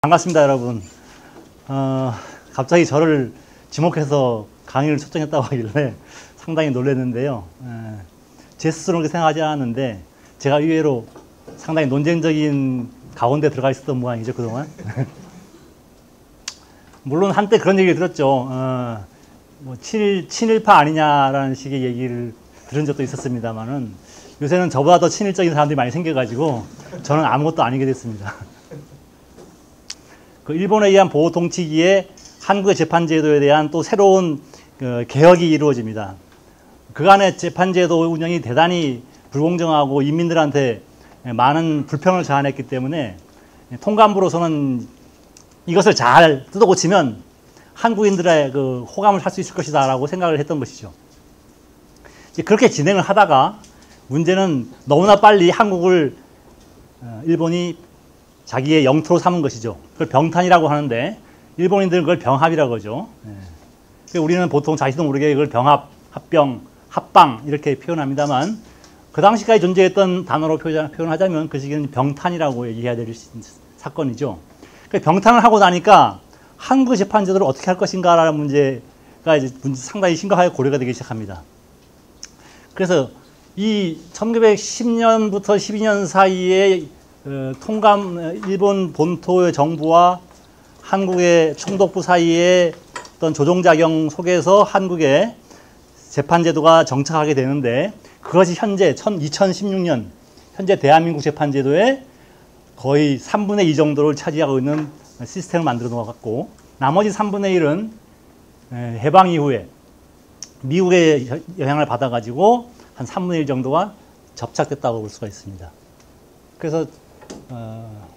반갑습니다, 여러분. 갑자기 저를 지목해서 강의를 초청했다고 하길래 상당히 놀랐는데요. 제 스스로는 그렇게 생각하지 않았는데 제가 의외로 상당히 논쟁적인 가운데 들어가 있었던 모양이죠, 그동안. 물론 한때 그런 얘기를 들었죠. 뭐 친일파 아니냐라는 식의 얘기를 들은 적도 있었습니다만은 요새는 저보다 더 친일적인 사람들이 많이 생겨가지고 저는 아무것도 아니게 됐습니다. 그 일본에 의한 보호 통치기에 한국의 재판제도에 대한 또 새로운 개혁이 이루어집니다. 그간의 재판제도 운영이 대단히 불공정하고 인민들한테 많은 불평을 자아냈기 때문에 통감부로서는 이것을 잘 뜯어고치면 한국인들의 그 호감을 살 수 있을 것이다라고 생각을 했던 것이죠. 이제 그렇게 진행을 하다가 문제는 너무나 빨리 한국을 일본이 자기의 영토로 삼은 것이죠. 그걸 병탄이라고 하는데 일본인들은 그걸 병합이라고 하죠. 우리는 보통 자신도 모르게 그걸 병합, 합병, 합방 이렇게 표현합니다만 그 당시까지 존재했던 단어로 표현하자면 그 시기는 병탄이라고 얘기해야 될 사건이죠. 병탄을 하고 나니까 한국 재판제도를 어떻게 할 것인가라는 문제가 이제 상당히 심각하게 고려가 되기 시작합니다. 그래서 이 1910년부터 12년 사이에 일본 본토의 정부와 한국의 총독부 사이에 어떤 조종작용 속에서 한국의 재판제도가 정착하게 되는데 그것이 현재 2016년 현재 대한민국 재판제도의 거의 3분의 2 정도를 차지하고 있는 시스템을 만들어 놓았고 나머지 3분의 1은 해방 이후에 미국의 영향을 받아가지고 한 3분의 1 정도가 접착됐다고 볼 수가 있습니다. 그래서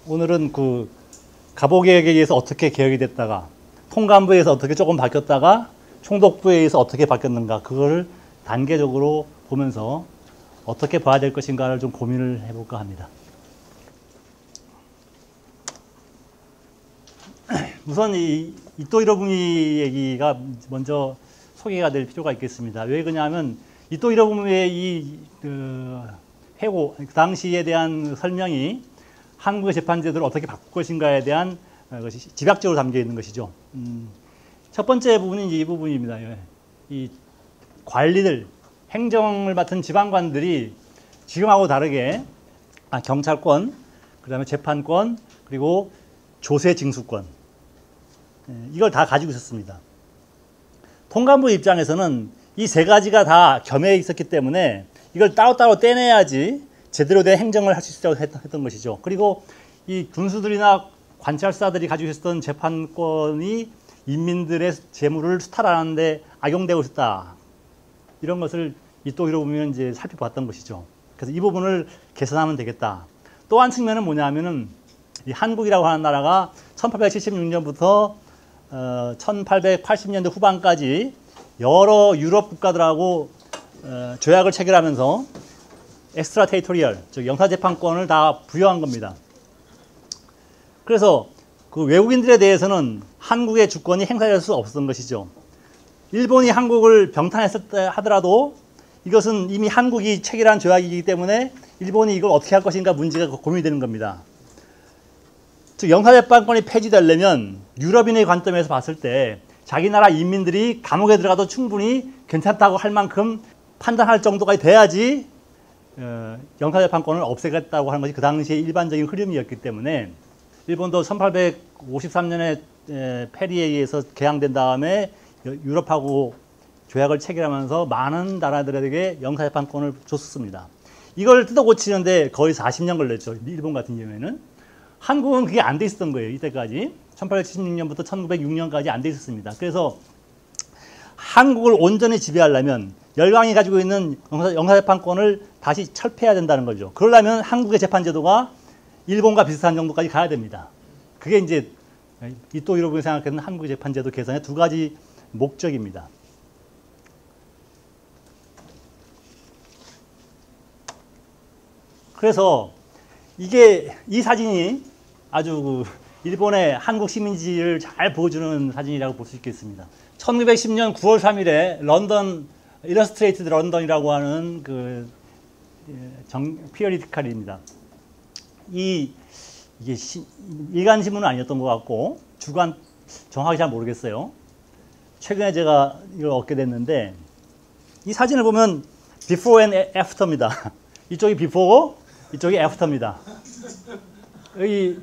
오늘은 그 가보개혁에 의해서 어떻게 개혁이 됐다가 통감부에 의해서 어떻게 조금 바뀌었다가 총독부에 의해서 어떻게 바뀌었는가 그거를 단계적으로 보면서 어떻게 봐야 될 것인가를 좀 고민을 해볼까 합니다. 우선 이 이토 히로부미 얘기가 먼저 소개가 될 필요가 있겠습니다. 왜 그러냐면 이토 히로부미의 이 회고, 그 당시에 대한 설명이 한국의 재판제도를 어떻게 바꿀 것인가에 대한 것이 집약적으로 담겨 있는 것이죠. 첫 번째 부분이 이 부분입니다. 이 관리들, 행정을 맡은 지방관들이 지금하고 다르게 경찰권, 그 다음에 재판권, 그리고 조세 징수권 이걸 다 가지고 있었습니다. 통감부 입장에서는 이 세 가지가 다 겸해 있었기 때문에 이걸 따로따로 떼내야지 제대로 된 행정을 할 수 있다고 했던 것이죠. 그리고 이 군수들이나 관찰사들이 가지고 있었던 재판권이 인민들의 재물을 수탈하는 데 악용되고 있다. 이런 것을 이토 히로부미는 이제 살펴봤던 것이죠. 그래서 이 부분을 개선하면 되겠다. 또 한 측면은 뭐냐면은 이 한국이라고 하는 나라가 1876년부터 1880년대 후반까지 여러 유럽 국가들하고 조약을 체결하면서 엑스트라 테리토리얼, 즉 영사재판권을 다 부여한 겁니다. 그래서 그 외국인들에 대해서는 한국의 주권이 행사될 수 없었던 것이죠. 일본이 한국을 병탄했을 때 하더라도 이것은 이미 한국이 체결한 조약이기 때문에 일본이 이걸 어떻게 할 것인가 문제가 고민이 되는 겁니다. 즉 영사재판권이 폐지되려면 유럽인의 관점에서 봤을 때 자기 나라 인민들이 감옥에 들어가도 충분히 괜찮다고 할 만큼 판단할 정도가 돼야지 영사재판권을 없애겠다고 하는 것이 그 당시의 일반적인 흐름이었기 때문에 일본도 1853년에 페리에 의해서 개항된 다음에 유럽하고 조약을 체결하면서 많은 나라들에게 영사재판권을 줬었습니다. 이걸 뜯어고치는데 거의 40년 걸렸죠. 일본 같은 경우에는. 한국은 그게 안 돼 있었던 거예요. 이때까지. 1876년부터 1906년까지 안 돼 있었습니다. 그래서 한국을 온전히 지배하려면 열강이 가지고 있는 영사재판권을 다시 철폐해야 된다는 거죠. 그러려면 한국의 재판제도가 일본과 비슷한 정도까지 가야 됩니다. 그게 이제 이토 히로부미가 생각하는 한국의 재판제도 개선의 두 가지 목적입니다. 그래서 이 사진이 아주 일본의 한국 시민지를 잘 보여주는 사진이라고 볼 수 있겠습니다. 1910년 9월 3일에 런던 일러스트레이티드 런던이라고 하는 그 피어리티컬입니다. 이 이게 일간 신문은 아니었던 것 같고 주간 정확히 잘 모르겠어요. 최근에 제가 이걸 얻게 됐는데 이 사진을 보면 before and after입니다. 이쪽이 before고 이쪽이 after입니다. 여기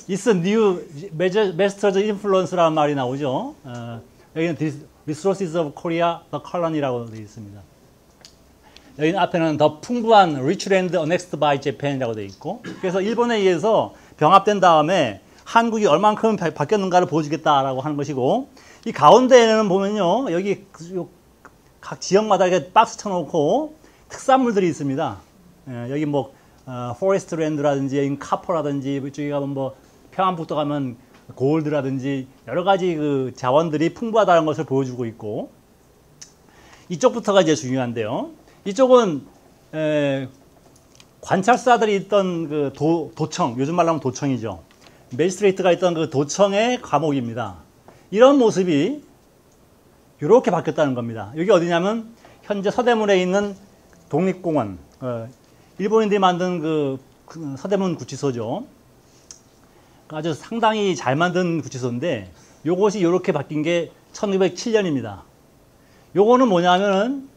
It's a new master's influence라는 말이 나오죠. 여기는 Resources of Korea, the colony라고 되어 있습니다. 여기 앞에는 더 풍부한 Rich Land annexed by Japan이라고 되어 있고, 그래서 일본에 의해서 병합된 다음에 한국이 얼만큼 바뀌었는가를 보여주겠다라고 하는 것이고, 이 가운데에는 보면요, 여기 각 지역마다 이렇게 박스 쳐놓고 특산물들이 있습니다. 여기 뭐 포레스트 랜드라든지 여기 카퍼라든지 이쪽에 가면 뭐 평안북도 가면 골드라든지 여러 가지 그 자원들이 풍부하다는 것을 보여주고 있고, 이쪽부터가 이제 중요한데요. 이쪽은 관찰사들이 있던 그 도청, 요즘 말로 하면 도청이죠. 매지스트레이트가 있던 그 도청의 감옥입니다. 이런 모습이 이렇게 바뀌었다는 겁니다. 여기 어디냐면 현재 서대문에 있는 독립공원, 일본인들이 만든 그 서대문 구치소죠. 아주 상당히 잘 만든 구치소인데 요것이 이렇게 바뀐 게 1907년입니다. 요거는 뭐냐면은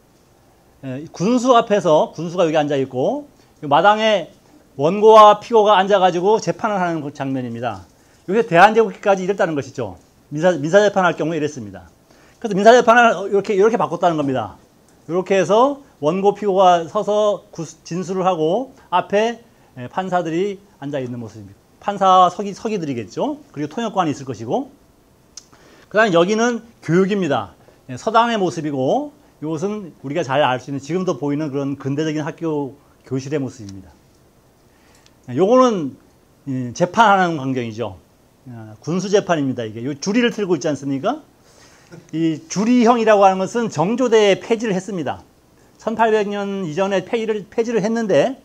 군수 앞에서 군수가 여기 앉아 있고 마당에 원고와 피고가 앉아가지고 재판을 하는 장면입니다. 여기서 대한제국기까지 이랬다는 것이죠. 민사재판할 경우에 이랬습니다. 그래서 민사재판을 이렇게 바꿨다는 겁니다. 이렇게 해서 원고 피고가 서서 진술을 하고 앞에 판사들이 앉아 있는 모습입니다. 판사 서기들이겠죠. 그리고 통역관이 있을 것이고, 그 다음에 여기는 교육입니다. 서당의 모습이고, 이것은 우리가 잘 알 수 있는 지금도 보이는 그런 근대적인 학교 교실의 모습입니다. 요거는 재판하는 광경이죠. 군수재판입니다. 이게 요 주리를 틀고 있지 않습니까? 이 주리형이라고 하는 것은 정조대에 폐지를 했습니다. 1800년 이전에 폐지를 했는데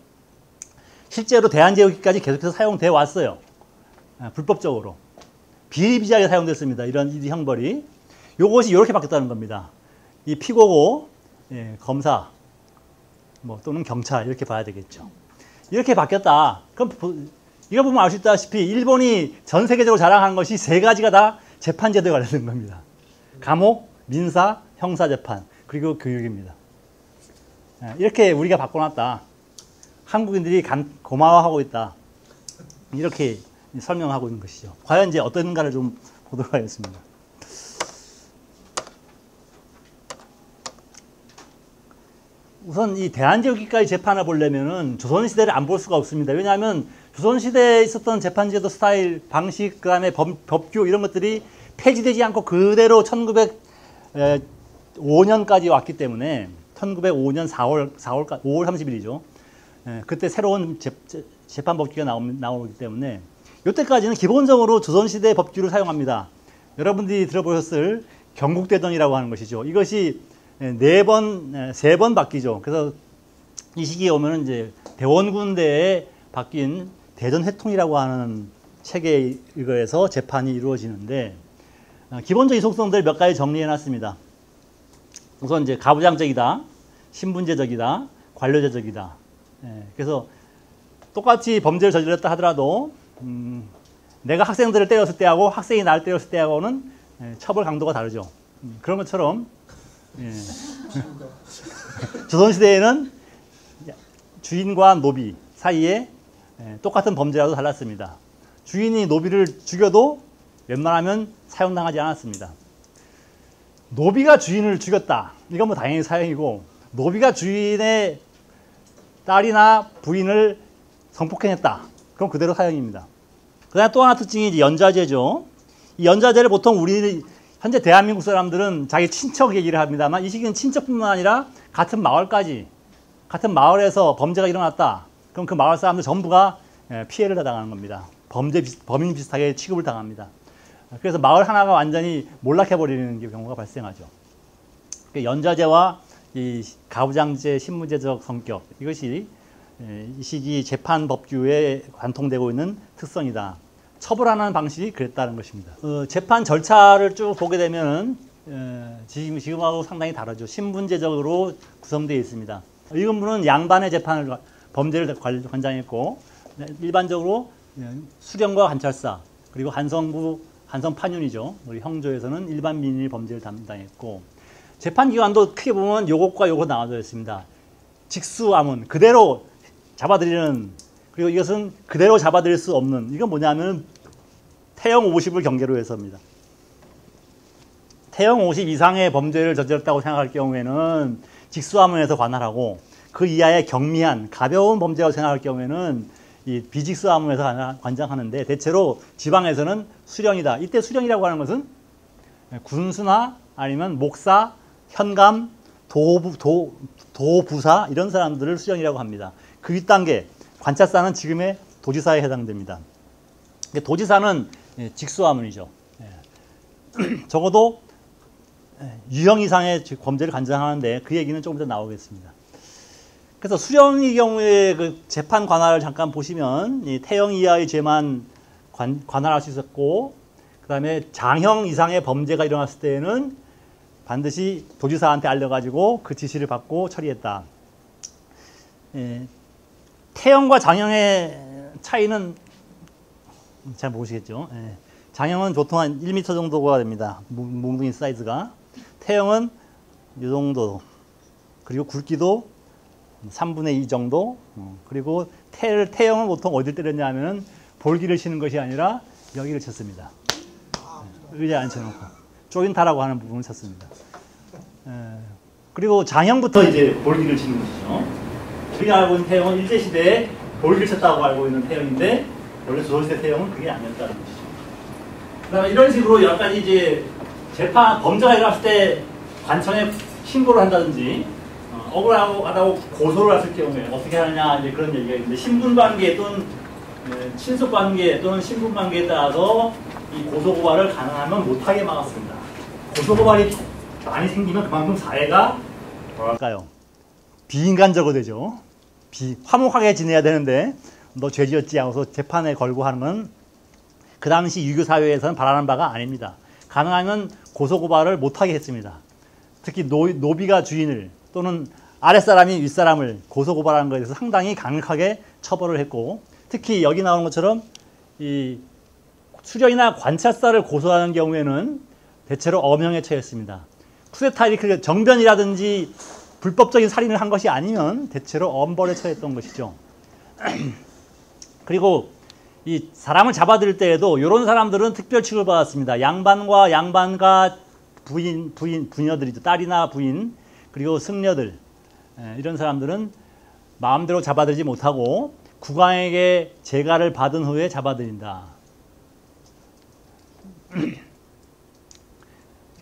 실제로 대한제국기까지 계속해서 사용되어 왔어요. 불법적으로. 비일비재하게 사용됐습니다. 이런 이 형벌이. 요것이 이렇게 바뀌었다는 겁니다. 이 피고고, 검사, 뭐 또는 경찰 이렇게 봐야 되겠죠. 이렇게 바뀌었다. 그럼 이거 보면 알 수 있다시피 일본이 전 세계적으로 자랑하는 것이 세 가지가 다 재판제도에 관련된 겁니다. 감옥, 민사, 형사재판, 그리고 교육입니다. 이렇게 우리가 바꿔놨다. 한국인들이 고마워하고 있다. 이렇게 설명하고 있는 것이죠. 과연 이제 어떤가를 좀 보도록 하겠습니다. 우선 이 대한제국기까지 재판을 보려면은 조선시대를 안 볼 수가 없습니다. 왜냐하면 조선시대에 있었던 재판제도 스타일, 방식, 그 다음에 법규 이런 것들이 폐지되지 않고 그대로 1905년까지 왔기 때문에 1905년 5월 30일이죠. 그때 새로운 재판 법규가 나오기 때문에 이때까지는 기본적으로 조선시대 법규를 사용합니다. 여러분들이 들어보셨을 경국대전이라고 하는 것이죠. 이것이 세 번 바뀌죠. 그래서 이 시기에 오면 이제 대원군대에 바뀐 대전회통이라고 하는 체계에 의거해서 재판이 이루어지는데, 기본적인 속성들 몇 가지 정리해 놨습니다. 우선 이제 가부장적이다, 신분제적이다, 관료제적이다. 그래서 똑같이 범죄를 저질렀다 하더라도 내가 학생들을 때렸을 때하고 학생이 나를 때렸을 때하고는 처벌 강도가 다르죠. 그런 것처럼 조선시대에는 주인과 노비 사이에 똑같은 범죄라도 달랐습니다. 주인이 노비를 죽여도 웬만하면 사형당하지 않았습니다. 노비가 주인을 죽였다. 이건 뭐 당연히 사형이고, 노비가 주인의 딸이나 부인을 성폭행했다. 그럼 그대로 사형입니다. 그 다음에 또 하나 특징이 이제 연좌제죠. 이 연좌제를 보통 우리 현재 대한민국 사람들은 자기 친척 얘기를 합니다만, 이 시기는 친척뿐만 아니라 같은 마을까지, 같은 마을에서 범죄가 일어났다. 그럼 그 마을 사람들 전부가 피해를 당하는 겁니다. 범인 비슷하게 취급을 당합니다. 그래서 마을 하나가 완전히 몰락해버리는 경우가 발생하죠. 연좌제와 이 가부장제, 신분제적 성격, 이것이 이 시기 재판 법규에 관통되고 있는 특성이다. 처벌하는 방식이 그랬다는 것입니다. 재판 절차를 쭉 보게 되면 지금하고 상당히 다르죠. 신분제적으로 구성되어 있습니다. 의금부는 양반의 재판을 범죄를 관장했고, 일반적으로 수령과 관찰사, 그리고 한성부, 한성판윤이죠. 우리 형조에서는 일반 민일 범죄를 담당했고, 재판기관도 크게 보면 요것과 요것 나눠져 있습니다. 직수암은 그대로 잡아들이는, 그리고 이것은 그대로 잡아들일 수 없는, 이건 뭐냐면 태형 50을 경계로 해서입니다. 태형 50 이상의 범죄를 저질렀다고 생각할 경우에는 직수암문에서 관할하고, 그 이하의 경미한 가벼운 범죄라고 생각할 경우에는 이 비직수암문에서 관장하는데, 대체로 지방에서는 수령이다. 이때 수령이라고 하는 것은 군수나 아니면 목사, 현감, 도부사 이런 사람들을 수령이라고 합니다. 그 윗단계 관찰사는 지금의 도지사에 해당됩니다. 도지사는 직수암문이죠. 적어도 유형 이상의 범죄를 관장하는데 그 얘기는 조금 더 나오겠습니다. 그래서 수령의 경우에 그 재판 관할을 잠깐 보시면 이 태형 이하의 죄만 관할할 수 있었고, 그 다음에 장형 이상의 범죄가 일어났을 때에는 반드시 도지사한테 알려가지고 그 지시를 받고 처리했다. 태형과 장형의 차이는 잘 모르시겠죠. 장형은 보통 한 1m 정도가 됩니다. 뭉둥이 사이즈가. 태형은 이 정도. 그리고 굵기도 3분의 2 정도. 그리고 태형은 보통 어딜 때렸냐 하면은 볼기를 치는 것이 아니라 여기를 쳤습니다. 의자에 앉혀놓고. 조인타라고 하는 부분을 쳤습니다. 그리고 장형부터 이제 볼기를 치는 것이죠. 우리가 알고 있는 태형은 일제시대에 볼기를 쳤다고 알고 있는 태형인데, 원래 조선시대 태형은 그게 아니었다는 것이죠. 그 다음에 이런 식으로 여러 가지 이제 재판, 범죄가 일어났을 때 관청에 신고를 한다든지, 억울하다고 고소를 했을 경우에 어떻게 하느냐, 이제 그런 얘기가 있는데, 신분관계 또는 친속관계 또는 신분관계에 따라서 이 고소고발을 가능하면 못하게 막았습니다. 고소고발이 많이 생기면 그만큼 사회가 뭐랄까요, 비인간적으로 되죠. 화목하게 지내야 되는데 너 죄 지었지 하고서 재판에 걸고 하는 건 그 당시 유교 사회에서는 바라는 바가 아닙니다. 가능하면 고소고발을 못하게 했습니다. 특히 노비가 주인을 또는 아랫사람이 윗사람을 고소고발하는 것에 대해서 상당히 강력하게 처벌을 했고, 특히 여기 나오는 것처럼 이 수령이나 관찰사를 고소하는 경우에는 대체로 엄형에 처했습니다. 쿠데타 이렇게 정변이라든지 불법적인 살인을 한 것이 아니면 대체로 엄벌에 처했던 것이죠. 그리고 이 사람을 잡아들일 때에도 이런 사람들은 특별 취급을 받았습니다. 양반과 부녀들이죠. 딸이나 부인, 그리고 승려들, 이런 사람들은 마음대로 잡아들이지 못하고 국왕에게 재가를 받은 후에 잡아들인다.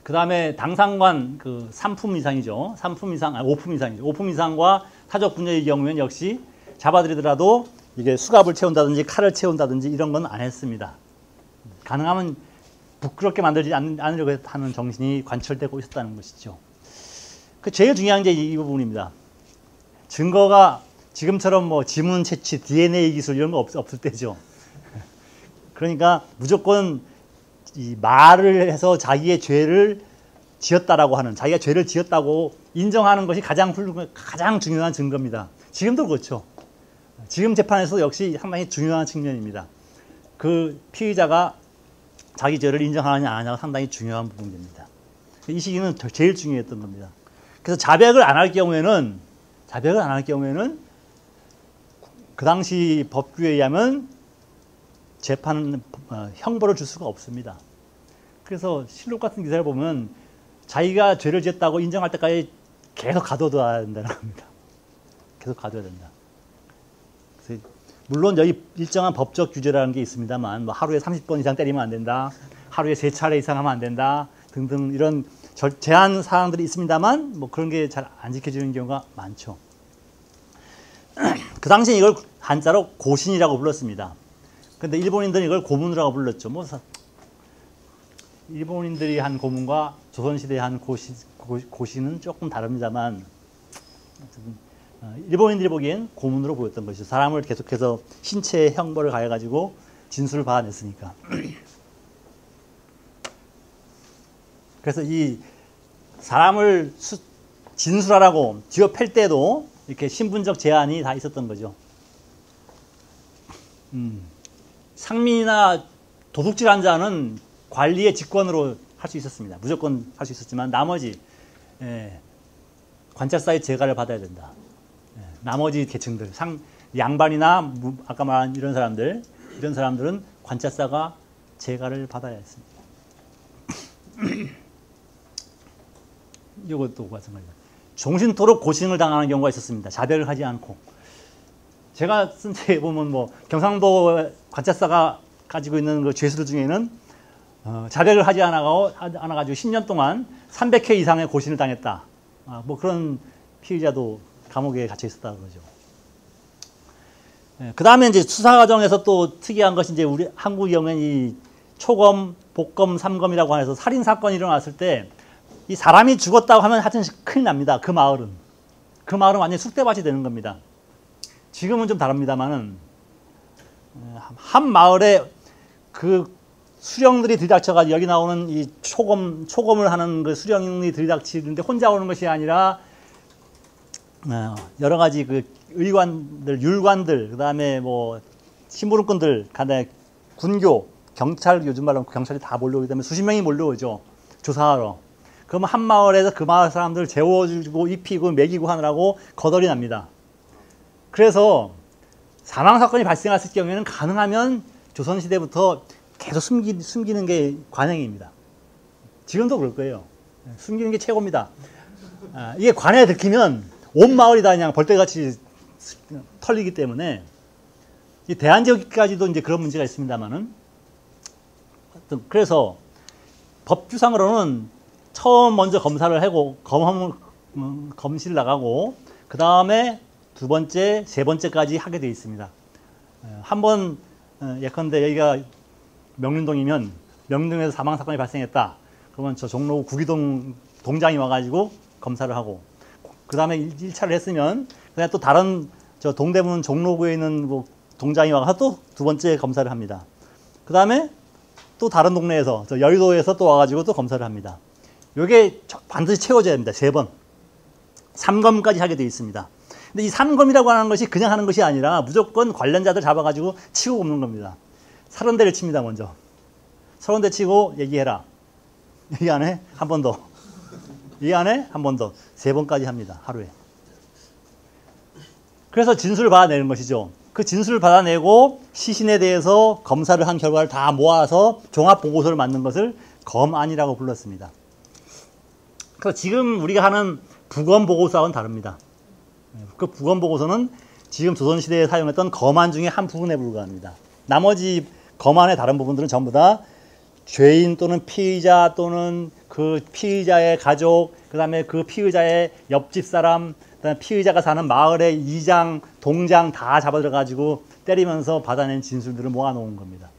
그 다음에 당상관 그 3품 이상이죠. 5품 이상이죠. 5품 이상과 사적 부녀의 경우에는 역시 잡아들이더라도 이게 수갑을 채운다든지 칼을 채운다든지 이런 건 안 했습니다. 가능하면 부끄럽게 만들지 않으려고 하는 정신이 관철되고 있었다는 것이죠. 그 제일 중요한 게 이 부분입니다. 증거가 지금처럼 뭐 지문 채취, DNA 기술 이런 거 없을 때죠. 그러니까 무조건 이 말을 해서 자기의 죄를 지었다라고 하는, 자기가 죄를 지었다고 인정하는 것이 가장 중요한 증거입니다. 지금도 그렇죠. 지금 재판에서도 역시 상당히 중요한 측면입니다. 그 피의자가 자기 죄를 인정하느냐 안 하느냐가 상당히 중요한 부분입니다. 이 시기는 제일 중요했던 겁니다. 그래서 자백을 안 할 경우에는 그 당시 법규에 의하면 재판은 형벌을 줄 수가 없습니다. 그래서 실록 같은 기사를 보면 자기가 죄를 지었다고 인정할 때까지 계속 가둬둬야 된다는 겁니다. 계속 가둬야 된다. 그래서 물론 여기 일정한 법적 규제라는 게 있습니다만, 뭐 하루에 30번 이상 때리면 안 된다, 하루에 3차례 이상 하면 안 된다 등등 이런 제한 사항들이 있습니다만, 뭐 그런 게 잘 안 지켜지는 경우가 많죠. 그 당시에 이걸 한자로 고신이라고 불렀습니다. 근데 일본인들은 이걸 고문이라고 불렀죠. 뭐 일본인들이 한 고문과 조선시대에 한 고신은 조금 다릅니다만, 일본인들이 보기엔 고문으로 보였던 것이죠. 사람을 계속해서 신체에 형벌을 가해가지고 진술을 받아냈으니까. 그래서 이 사람을 진술하라고 쥐어 팰 때도 이렇게 신분적 제한이 다 있었던 거죠. 상민이나 도둑질한 자는 관리의 직권으로 할 수 있었습니다. 무조건 할 수 있었지만 나머지 관찰사의 재가를 받아야 된다. 나머지 계층들, 양반이나 아까 말한 이런 사람들은 관찰사가 재가를 받아야 했습니다. 이것도 마찬가지입니다. 종신토록 고싱을 당하는 경우가 있었습니다. 자백을 하지 않고. 제가 쓴 책에 보면 뭐 경상도 관찰사가 가지고 있는 그 죄수들 중에는 자백을 하지 않아가지고 10년 동안 300회 이상의 고신을 당했다. 뭐 그런 피의자도 감옥에 갇혀 있었다는 거죠. 그 다음에 이제 수사 과정에서 또 특이한 것이 이제 우리 한국 경우에는 이 초검, 복검, 삼검이라고 해서 살인 사건이 일어났을 때 이 사람이 죽었다고 하면 하여튼 큰일 납니다. 그 마을은 완전히 쑥대밭이 되는 겁니다. 지금은 좀 다릅니다만은 한 마을에 그 수령들이 들이닥쳐가지고 여기 나오는 이 초검을 하는 그 수령이 들이닥치는데 혼자 오는 것이 아니라 여러 가지 그 의관들, 율관들, 그 다음에 뭐 심부름꾼들, 간에 군교, 경찰, 요즘 말로 경찰이 다 몰려오기 때문에 수십 명이 몰려오죠. 조사하러. 그러면 한 마을에서 그 마을 사람들을 재워주고 입히고 먹이고 하느라고 거덜이 납니다. 그래서 사망사건이 발생했을 경우에는 가능하면 조선시대부터 계속 숨기는 게 관행입니다. 지금도 그럴 거예요. 숨기는 게 최고입니다. 이게 관에 들키면 온 마을이 다 그냥 벌떼같이 털리기 때문에 이 대한제국까지도 이제 그런 문제가 있습니다만은 그래서 법규상으로는 처음 먼저 검사를 하고 검시를 나가고 그 다음에 두 번째, 세 번째까지 하게 되어 있습니다. 한번 예컨대 여기가 명륜동이면 명륜동에서 사망사건이 발생했다. 그러면 저 종로 구기동 동장이 와가지고 검사를 하고 그 다음에 1차를 했으면 그냥 또 다른 저 동대문 종로구에 있는 뭐 동장이 와서 또 두 번째 검사를 합니다. 그 다음에 또 다른 동네에서 저 여의도에서 또 와가지고 또 검사를 합니다. 이게 반드시 채워져야 됩니다. 3번. 3검까지 하게 되어 있습니다. 근데 이 3검이라고 하는 것이 그냥 하는 것이 아니라 무조건 관련자들 잡아가지고 치고 굽는 겁니다. 30대를 칩니다, 먼저. 30대 치고 얘기해라. 이 안에 한 번 더. 이 안에 한 번 더. 3번까지 합니다, 하루에. 그래서 진술을 받아내는 것이죠. 그 진술을 받아내고 시신에 대해서 검사를 한 결과를 다 모아서 종합보고서를 만든 것을 검안이라고 불렀습니다. 그래서 지금 우리가 하는 부검보고서와는 다릅니다. 그 부검보고서는 지금 조선시대에 사용했던 검안 중에 한 부분에 불과합니다. 나머지 검안의 다른 부분들은 전부 다 죄인 또는 피의자 또는 그 피의자의 가족, 그 다음에 그 피의자의 옆집 사람, 그다음에 피의자가 사는 마을의 이장, 동장 다 잡아들어가지고 때리면서 받아낸 진술들을 모아놓은 겁니다.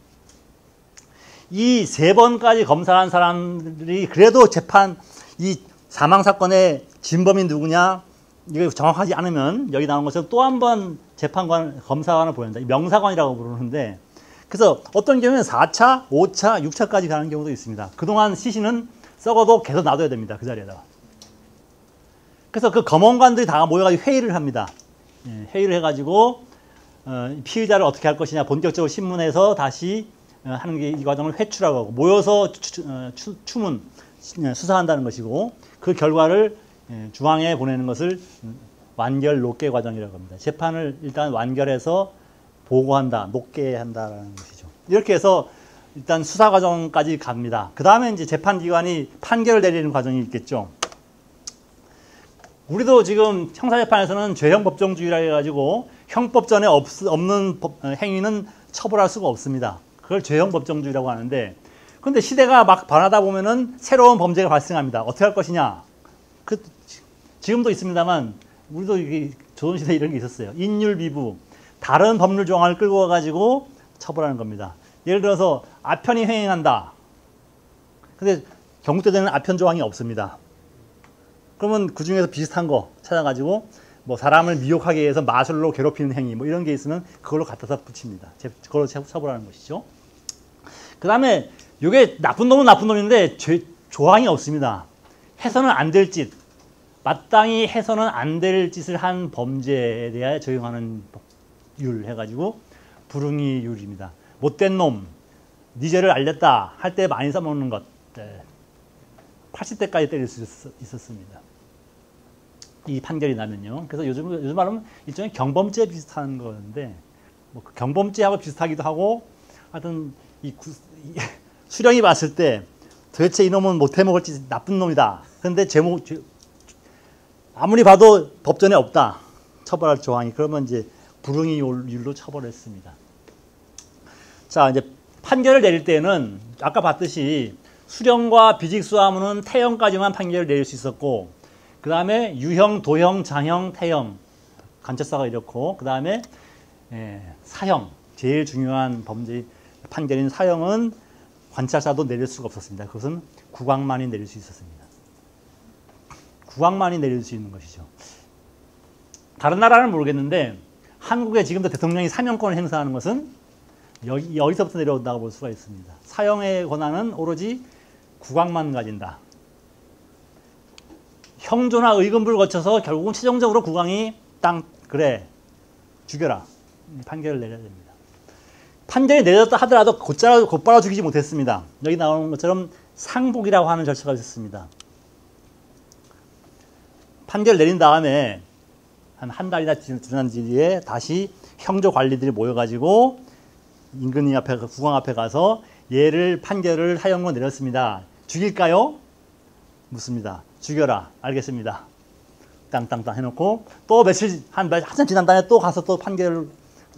이 3번까지 검사한 사람들이 그래도 재판, 이 사망사건의 진범이 누구냐, 이게 정확하지 않으면 여기 나온 것처럼 또 한 번 재판관, 검사관을 보낸다. 명사관이라고 부르는데, 그래서 어떤 경우에는 4차, 5차, 6차까지 가는 경우도 있습니다. 그동안 시신은 썩어도 계속 놔둬야 됩니다. 그 자리에다가. 그래서 그 검언관들이 다 모여가지고 회의를 합니다. 회의를 해가지고 피의자를 어떻게 할 것이냐 본격적으로 신문에서 다시 하는 게 이 과정을 회추라고 하고 모여서 추문, 수사한다는 것이고 그 결과를 중앙에 보내는 것을 완결 녹계 과정이라고 합니다. 재판을 일단 완결해서 보고한다, 녹계 한다라는 것이죠. 이렇게 해서 일단 수사 과정까지 갑니다. 그 다음에 이제 재판기관이 판결을 내리는 과정이 있겠죠. 우리도 지금 형사재판에서는 죄형 법정주의라 해가지고 형법전에 없는 행위는 처벌할 수가 없습니다. 그걸 죄형 법정주의라고 하는데, 그런데 시대가 막 변하다 보면은 새로운 범죄가 발생합니다. 어떻게 할 것이냐? 지금도 있습니다만 우리도 이게 조선시대 이런 게 있었어요. 인율비부, 다른 법률 조항을 끌고 와가지고 처벌하는 겁니다. 예를 들어서 아편이 횡행한다. 근데 경국대대는 아편 조항이 없습니다. 그러면 그 중에서 비슷한 거 찾아가지고 뭐 사람을 미혹하기 위해서 마술로 괴롭히는 행위 뭐 이런 게 있으면 그걸로 갖다서 붙입니다. 그걸로 처벌하는 것이죠. 그 다음에 이게 나쁜 놈은 나쁜 놈인데 조항이 없습니다. 해서는 안 될 짓, 마땅히 해서는 안 될 짓을 한 범죄에 대하여 적용하는 율 해가지고 불응이율입니다. 못된 놈, 네 죄를 알렸다 할 때 많이 써먹는 것. 80대까지 때릴 수 있었습니다. 이 판결이 나면요. 그래서 요즘 말하면 일종의 경범죄 비슷한 건데, 뭐 경범죄하고 비슷하기도 하고, 하여튼 수령이 봤을 때 도대체 이놈은 못해 먹을지 나쁜 놈이다. 그런데 아무리 봐도 법전에 없다. 처벌할 조항이. 그러면 이제 불응이율로 처벌했습니다. 자, 이제 판결을 내릴 때는 아까 봤듯이 수령과 비직수하면은 태형까지만 판결을 내릴 수 있었고, 그 다음에 유형, 도형, 장형, 태형, 관찰사가 이렇고, 그 다음에 사형, 제일 중요한 범죄 판결인 사형은 관찰사도 내릴 수가 없었습니다. 그것은 국왕만이 내릴 수 있었습니다. 국왕만이 내릴 수 있는 것이죠. 다른 나라는 모르겠는데 한국에 지금도 대통령이 사명권을 행사하는 것은 여기서부터 내려온다고 볼 수가 있습니다. 사형의 권한은 오로지 국왕만 가진다. 형조나 의금부를 거쳐서 결국은 최종적으로 국왕이 그래 죽여라 판결을 내려야 됩니다. 판결이 내렸다 하더라도 곧바로 죽이지 못했습니다. 여기 나오는 것처럼 상복이라고 하는 절차가 있었습니다. 판결을 내린 다음에 한 달이나 지난 뒤에 다시 형조 관리들이 모여가지고 임금님 앞에, 국왕 앞에 가서 얘를 판결을 사형으로 내렸습니다. 죽일까요? 묻습니다. 죽여라. 알겠습니다. 땅땅땅 해놓고 또 한참 지난 다음에 또 가서 또 판결을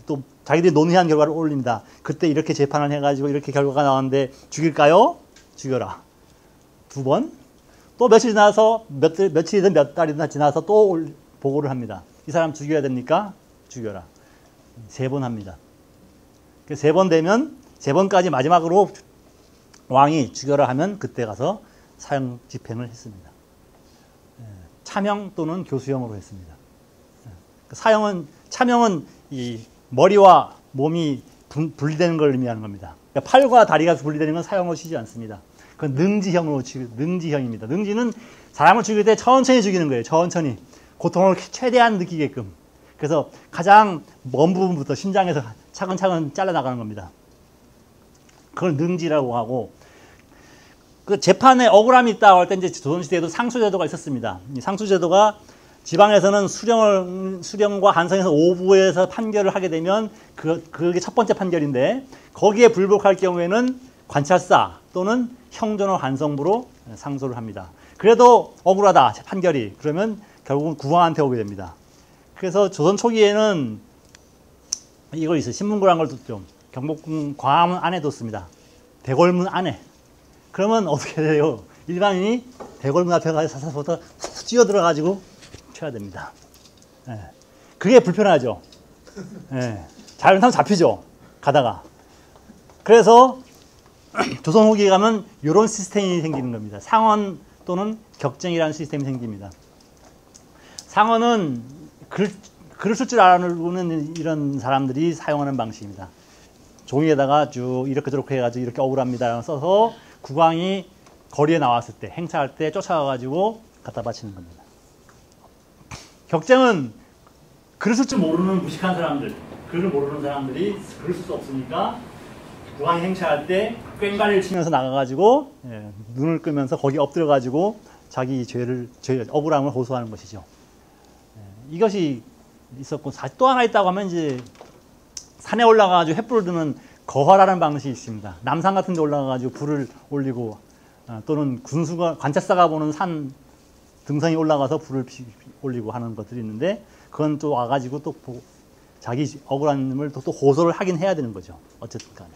또 자기들이 논의한 결과를 올립니다. 그때 이렇게 재판을 해가지고 이렇게 결과가 나왔는데 죽일까요? 죽여라. 2번. 또 며칠 지나서 며칠이든 몇 달이든 지나서 또 보고를 합니다. 이 사람 죽여야 됩니까? 죽여라. 3번 합니다. 3번 되면 3번까지 마지막으로 왕이 죽여라 하면 그때 가서 사형 집행을 했습니다. 차명 또는 교수형으로 했습니다. 차명은 이 머리와 몸이 분리되는 걸 의미하는 겁니다. 그러니까 팔과 다리가 분리되는 건 사형으로 치지 않습니다. 그건 능지형입니다. 능지는 사람을 죽일 때 천천히 죽이는 거예요. 천천히. 고통을 최대한 느끼게끔. 그래서 가장 먼 부분부터 심장에서 차근차근 잘라나가는 겁니다. 그걸 능지라고 하고, 그 재판에 억울함이 있다고 할 때 이제 조선시대에도 상수제도가 있었습니다. 이 상수제도가 지방에서는 수령과 한성에서 오부에서 판결을 하게 되면 그게 첫 번째 판결인데, 거기에 불복할 경우에는 관찰사 또는 형조나 한성부로 상소를 합니다. 그래도 억울하다 판결이. 그러면 결국은 국왕한테 오게 됩니다. 그래서 조선 초기에는 이거 있어요. 신문고라는 걸 뒀죠. 경복궁 광화문 안에 뒀습니다. 대궐문 안에. 그러면 어떻게 돼요? 일반인이 대궐문 앞에 가서 사사부터 뛰어들어가지고 쳐야 됩니다. 그게 불편하죠. 잘못하면 잡히죠. 가다가. 그래서 조선 후기에 가면 이런 시스템이 생기는 겁니다. 상언 또는 격쟁이라는 시스템이 생깁니다. 상언은 글을 쓸 줄 아는 이런 사람들이 사용하는 방식입니다. 종이에다가 쭉 이렇게 저렇게 해가지고 이렇게 억울합니다 써서 국왕이 거리에 나왔을 때, 행차할 때 쫓아가가지고 갖다 바치는 겁니다. 격쟁은 글을 쓸 줄 모르는 무식한 사람들, 글을 모르는 사람들이 글을 쓸 수 없으니까 국왕이 행차할 때 꽹과리를 치면서 나가가지고 눈을 끄면서 거기 엎드려가지고 자기 억울함을 호소하는 것이죠. 이것이 있었고, 또 하나 있다고 하면 이제 산에 올라가가지고 횃불을 드는 거화라는 방식이 있습니다. 남산 같은 데 올라가가지고 불을 올리고, 또는 관찰사가 보는 산 등성이 올라가서 불을 올리고 하는 것들이 있는데, 그건 또 와가지고 또 자기 억울함을 또 호소를 하긴 해야 되는 거죠. 어쨌든 간에.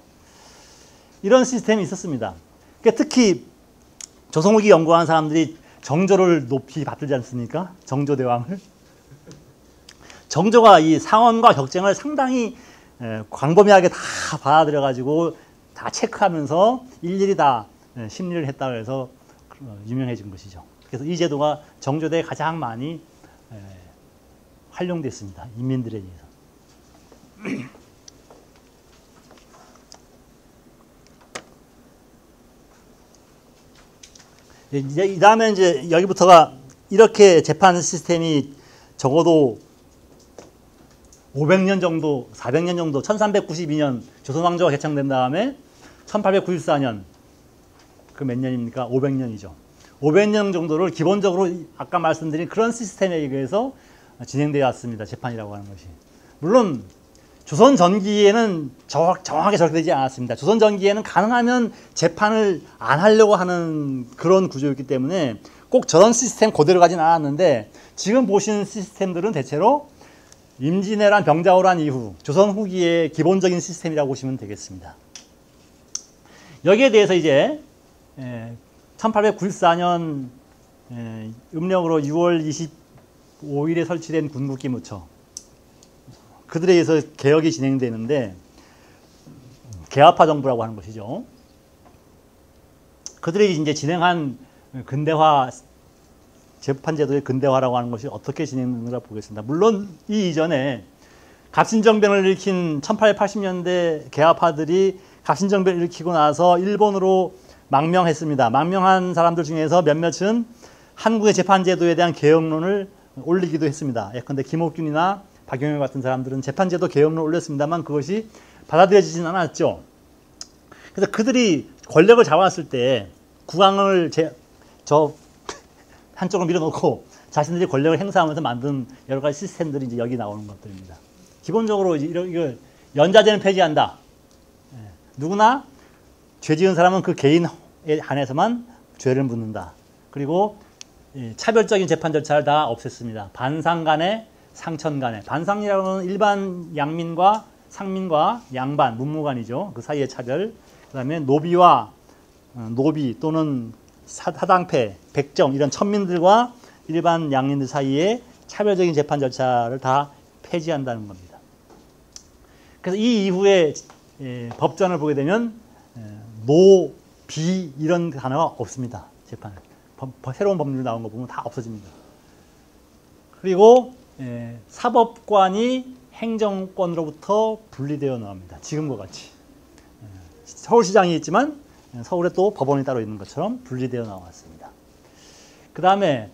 이런 시스템이 있었습니다. 그러니까 특히 조선 후기 연구하는 사람들이 정조를 높이 받들지 않습니까? 정조대왕을. 정조가 이 상언과 격쟁을 상당히 광범위하게 다 받아들여가지고 다 체크하면서 일일이 다 심리를 했다고 해서 유명해진 것이죠. 그래서 이 제도가 정조대에 가장 많이 활용됐습니다. 인민들에 의해서. 이 다음에 이제 여기부터가 이렇게 재판 시스템이 적어도 500년 정도, 400년 정도, 1392년 조선왕조가 개창된 다음에 1894년, 그 몇 년입니까? 500년이죠. 500년 정도를 기본적으로 아까 말씀드린 그런 시스템에 의해서 진행되어 왔습니다. 재판이라고 하는 것이. 물론 조선 전기에는 정확하게 저렇게 되지 않았습니다. 조선 전기에는 가능하면 재판을 안 하려고 하는 그런 구조였기 때문에 꼭 저런 시스템 그대로 가진 않았는데, 지금 보시는 시스템들은 대체로 임진왜란 병자호란 이후 조선 후기의 기본적인 시스템이라고 보시면 되겠습니다. 여기에 대해서 이제 1894년 음력으로 6월 25일에 설치된 군국기무처, 그들에 의해서 개혁이 진행되는데, 개화파 정부라고 하는 것이죠. 그들이 이제 진행한 근대화, 재판제도의 근대화라고 하는 것이 어떻게 진행되는가 보겠습니다. 물론 이 이전에 갑신정변을 일으킨 1880년대 개화파들이 갑신정변을 일으키고 나서 일본으로 망명했습니다. 망명한 사람들 중에서 몇몇은 한국의 재판제도에 대한 개혁론을 올리기도 했습니다. 예컨대 김옥균이나 박용현 같은 사람들은 재판제도 개혁론을 올렸습니다만 그것이 받아들여지진 않았죠. 그래서 그들이 권력을 잡았을 때 국왕을 한쪽으로 밀어놓고 자신들이 권력을 행사하면서 만든 여러 가지 시스템들이 이제 여기 나오는 것들입니다. 기본적으로 이거 연좌제는 폐지한다. 누구나 죄 지은 사람은 그 개인에 한해서만 죄를 묻는다. 그리고 차별적인 재판 절차를 다 없앴습니다. 반상간에, 상천간에. 반상이라고 하는 일반 양민과 상민과 양반, 문무관이죠. 그 사이의 차별. 그 다음에 노비와 노비 또는 사당패, 백정 이런 천민들과 일반 양민들 사이에 차별적인 재판 절차를 다 폐지한다는 겁니다. 그래서 이 이후에 법전을 보게 되면 노, 비 이런 단어가 없습니다. 재판에. 새로운 법률 나온 거 보면 다 없어집니다. 그리고 사법관이 행정권으로부터 분리되어 나옵니다. 지금과 같이. 서울시장이 있지만 서울에 또 법원이 따로 있는 것처럼 분리되어 나왔습니다. 그 다음에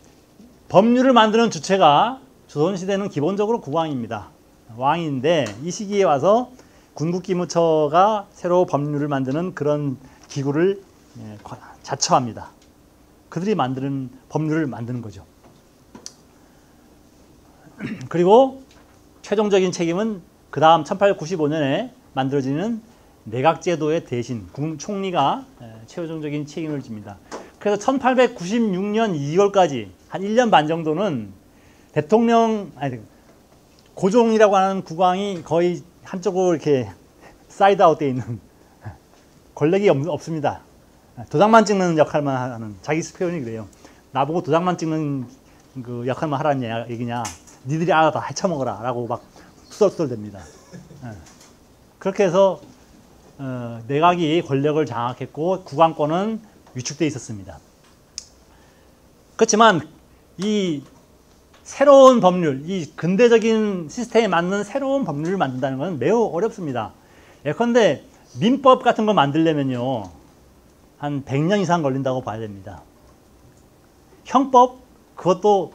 법률을 만드는 주체가 조선시대는 기본적으로 국왕입니다. 왕인데 이 시기에 와서 군국기무처가 새로 법률을 만드는 그런 기구를 자처합니다. 그들이 만드는 법률을 만드는 거죠. 그리고 최종적인 책임은 그 다음 1895년에 만들어지는 내각제도의 대신 총리가 최종적인 책임을 집니다. 그래서 1896년 2월까지 한 1년 반 정도는 고종이라고 하는 국왕이 거의 한쪽으로 이렇게 사이드 아웃 되어 있는 권력이 없습니다. 도장만 찍는 역할만 하는, 자기 표현이 그래요. 나보고 도장만 찍는 그 역할만 하라는 얘기냐, 니들이 알아 다 헤쳐먹어라 라고 막 투덜투덜댑니다. 그렇게 해서 내각이 권력을 장악했고 국왕권은 위축되어 있었습니다. 그렇지만 이 새로운 법률, 이 근대적인 시스템에 맞는 새로운 법률을 만든다는 것은 매우 어렵습니다. 예컨대 민법 같은 거 만들려면요 한 100년 이상 걸린다고 봐야 됩니다. 형법, 그것도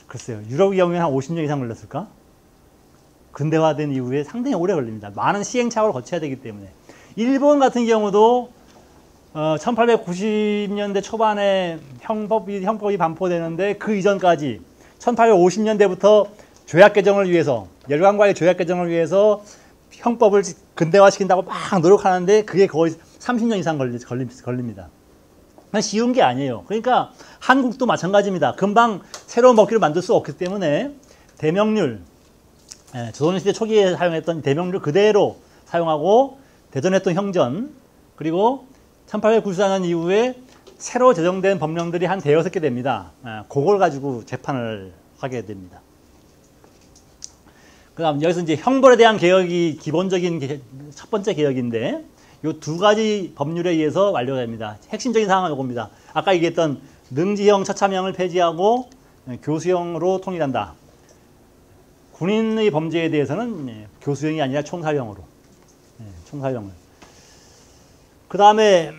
글쎄요, 유럽의 경우에 한 50년 이상 걸렸을까? 근대화된 이후에 상당히 오래 걸립니다. 많은 시행착오를 거쳐야 되기 때문에. 일본 같은 경우도 1890년대 초반에 형법이 반포되는데 그 이전까지 1850년대부터 조약 개정을 위해서, 열강과의 조약 개정을 위해서 형법을 근대화시킨다고 막 노력하는데 그게 거의 30년 이상 걸립니다. 쉬운 게 아니에요. 그러니까 한국도 마찬가지입니다. 금방 새로운 법규를 만들 수 없기 때문에 대명률, 조선시대 초기에 사용했던 대명률 그대로 사용하고 대전했던 형전, 그리고 1894년 이후에 새로 제정된 법령들이 한 대여섯 개 됩니다. 그걸 가지고 재판을 하게 됩니다. 그 다음 여기서 이제 형벌에 대한 개혁이 기본적인 첫 번째 개혁인데 이 두 가지 법률에 의해서 완료가 됩니다. 핵심적인 사항은 이겁니다. 아까 얘기했던 능지형 처참형을 폐지하고 교수형으로 통일한다. 군인의 범죄에 대해서는 교수형이 아니라 총살형으로. 총살형을. 그 다음에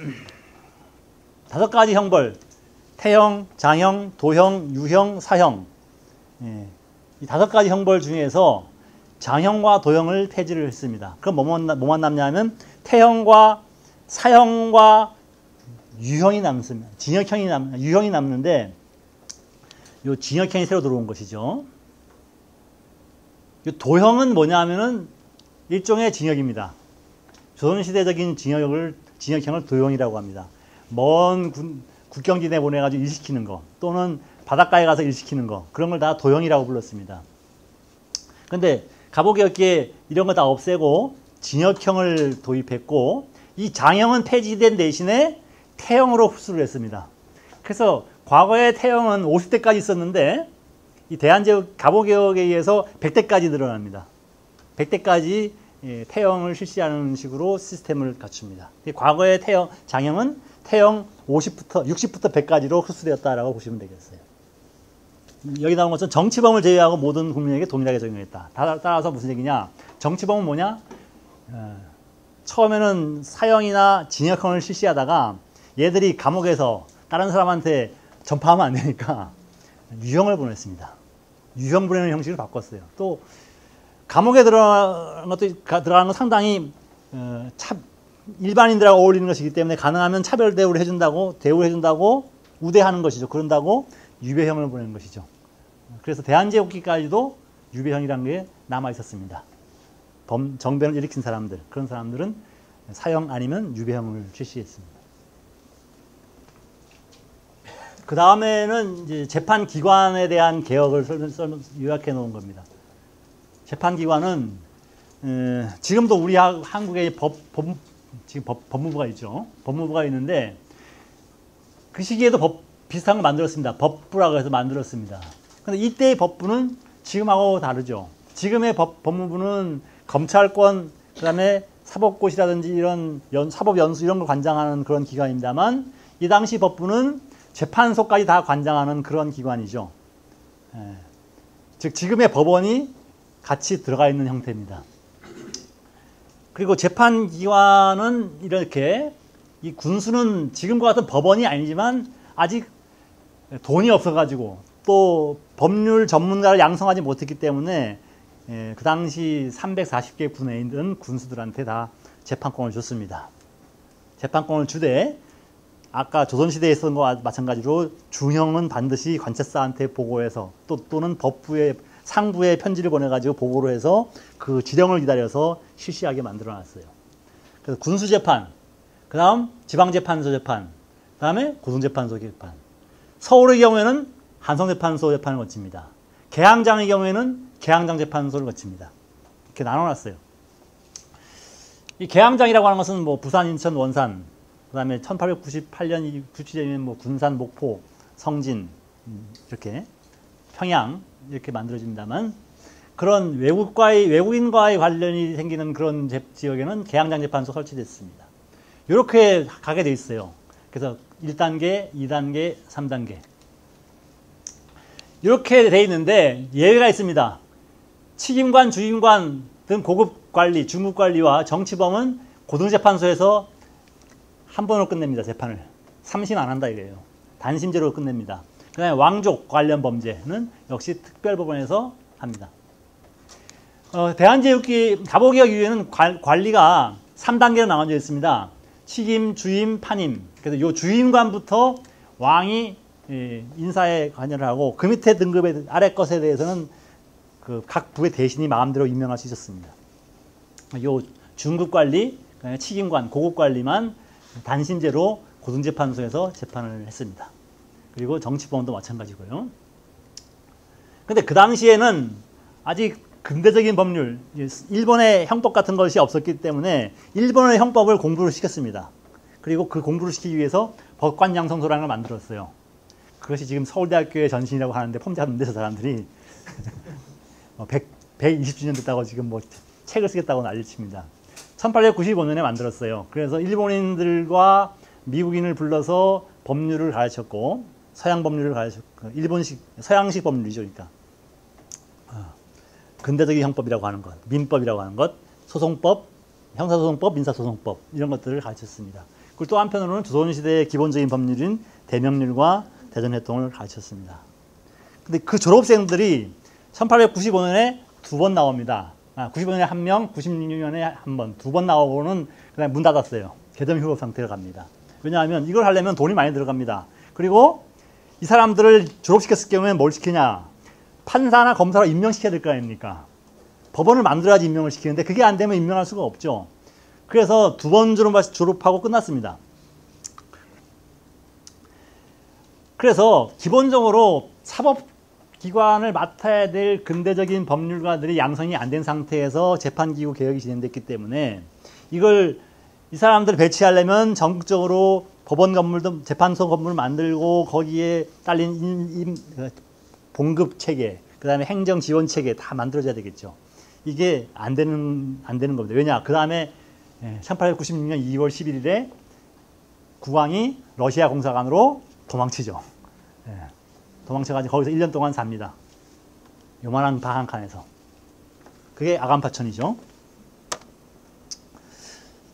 5가지 형벌. 태형, 장형, 도형, 유형, 사형. 이 5가지 형벌 중에서 장형과 도형을 폐지를 했습니다. 그럼 뭐만 남냐면 태형과 사형과 유형이 남습니다. 유형이 남는데 요 징역형이 새로 들어온 것이죠. 요 도형은 뭐냐면은 일종의 징역입니다. 조선시대적인 징역형을 도형이라고 합니다. 먼 국경지 내보내가지고 일시키는 거, 또는 바닷가에 가서 일시키는 거, 그런 걸 다 도형이라고 불렀습니다. 근데 갑오개혁기에 이런 거 다 없애고 징역형을 도입했고, 이 장형은 폐지된 대신에 태형으로 흡수를 했습니다. 그래서 과거에 태형은 50대까지 있었는데 이 대한제국 갑오개혁에 의해서 100대까지 늘어납니다. 100대까지 태형을 실시하는 식으로 시스템을 갖춥니다. 과거의 장형은 태형 60부터 100까지로 흡수되었다라고 보시면 되겠어요. 여기 나온 것은 정치범을 제외하고 모든 국민에게 동일하게 적용했다. 따라서 무슨 얘기냐? 정치범은 뭐냐? 처음에는 사형이나 징역형을 실시하다가 얘들이 감옥에서 다른 사람한테 전파하면 안 되니까 유형을 보냈습니다. 유형 보내는 형식을 바꿨어요. 또 감옥에 들어가는 건 상당히 일반인들하고 어울리는 것이기 때문에 가능하면 차별 대우를 해준다고 우대하는 것이죠. 그런다고 유배형을 보내는 것이죠. 그래서 대한제국기까지도 유배형이라는 게 남아 있었습니다. 정변을 일으킨 사람들, 그런 사람들은 사형 아니면 유배형을 실시했습니다. 그 다음에는 이제 재판기관에 대한 개혁을 요약해 놓은 겁니다. 재판기관은 지금도 우리 한국에 지금 법무부가 있죠. 법무부가 있는데 그 시기에도 비슷한 거 만들었습니다. 법부라고 해서 만들었습니다. 근데 이때의 법부는 지금하고 다르죠. 지금의 법무부는 검찰권, 그 다음에 사법고시라든지 이런 사법연수 이런 걸 관장하는 그런 기관입니다만, 이 당시 법부는 재판소까지 다 관장하는 그런 기관이죠. 즉 지금의 법원이 같이 들어가 있는 형태입니다. 그리고 재판기관은 이렇게, 이 군수는 지금과 같은 법원이 아니지만 아직 돈이 없어가지고 또 법률 전문가를 양성하지 못했기 때문에 그 당시 340개 군에 있는 군수들한테 다 재판권을 줬습니다. 재판권을 주되 아까 조선시대에 있었던 것과 마찬가지로 중형은 반드시 관찰사한테 보고해서 또는 법부에 상부에 편지를 보내가지고 보고를 해서 그 지령을 기다려서 실시하게 만들어놨어요. 그래서 군수재판, 그 다음 지방재판소 재판, 그 다음에 고등재판소 재판. 서울의 경우에는 한성재판소 재판을 거칩니다. 계양장의 경우에는 계양장 재판소를 거칩니다. 이렇게 나눠놨어요. 이 계양장이라고 하는 것은 뭐 부산, 인천, 원산, 그 다음에 1898년, 97년이면 뭐 군산, 목포, 성진, 이렇게 평양, 이렇게 만들어집니다만, 그런 외국인과의 관련이 생기는 그런 지역에는 계양장 재판소 설치됐습니다. 이렇게 가게 돼 있어요. 그래서 1단계, 2단계, 3단계. 이렇게 돼 있는데 예외가 있습니다. 치김관, 주임관 등 고급 관리, 중급 관리와 정치범은 고등재판소에서 한 번으로 끝냅니다. 재판을. 3심 안 한다 이래요. 단심제로 끝냅니다. 그 다음에 왕족 관련 범죄는 역시 특별법원에서 합니다. 대한제국기 갑오개혁 이후에는 관리가 3단계로 나눠져 있습니다. 치김, 주임, 판임. 그래서 요 주임관부터 왕이 인사에 관여를 하고, 그 밑에 등급의 아래 것에 대해서는 그 각 부의 대신이 마음대로 임명할 수 있었습니다. 요 중급 관리, 치김관, 고급 관리만 단심제로 고등재판소에서 재판을 했습니다. 그리고 정치범도 마찬가지고요. 근데 그 당시에는 아직 근대적인 법률, 일본의 형법 같은 것이 없었기 때문에 일본의 형법을 공부를 시켰습니다. 그리고 그 공부를 시키기 위해서 법관양성소라는 걸 만들었어요. 그것이 지금 서울대학교의 전신이라고 하는데 폼잡는데 저 사람들이 120주년 됐다고 지금 뭐 책을 쓰겠다고 난리칩니다. 1895년에 만들었어요. 그래서 일본인들과 미국인을 불러서 법률을 가르쳤고, 서양 법률을 가르쳤고, 서양식 법률이죠. 그러니까 근대적인 형법이라고 하는 것, 민법이라고 하는 것, 소송법, 형사소송법, 민사소송법 이런 것들을 가르쳤습니다. 그리고 또 한편으로는 조선시대의 기본적인 법률인 대명률과 대전회통을 가르쳤습니다. 근데 그 졸업생들이 1895년에 두 번 나옵니다. 95년에 한 명, 96년에 한 번, 두 번 나오고는 그다음에 문 닫았어요. 개점 휴업 상태로 갑니다. 왜냐하면 이걸 하려면 돈이 많이 들어갑니다. 그리고 이 사람들을 졸업시켰을 경우에 뭘 시키냐? 판사나 검사로 임명시켜야 될 거 아닙니까? 법원을 만들어야지 임명을 시키는데 그게 안 되면 임명할 수가 없죠. 그래서 두 번 졸업하고 끝났습니다. 그래서 기본적으로 사법기관을 맡아야 될 근대적인 법률가들이 양성이 안 된 상태에서 재판기구 개혁이 진행됐기 때문에 이 사람들을 배치하려면 전국적으로 법원 건물도 재판소 건물을 만들고 거기에 딸린 봉급 체계, 그 다음에 행정 지원 체계 다 만들어져야 되겠죠. 이게 안 되는 겁니다. 왜냐? 그 다음에 1896년 2월 11일에 국왕이 러시아 공사관으로 도망치죠. 도망쳐가지고 거기서 1년 동안 삽니다. 요만한 방 한 칸에서. 그게 아간파천이죠.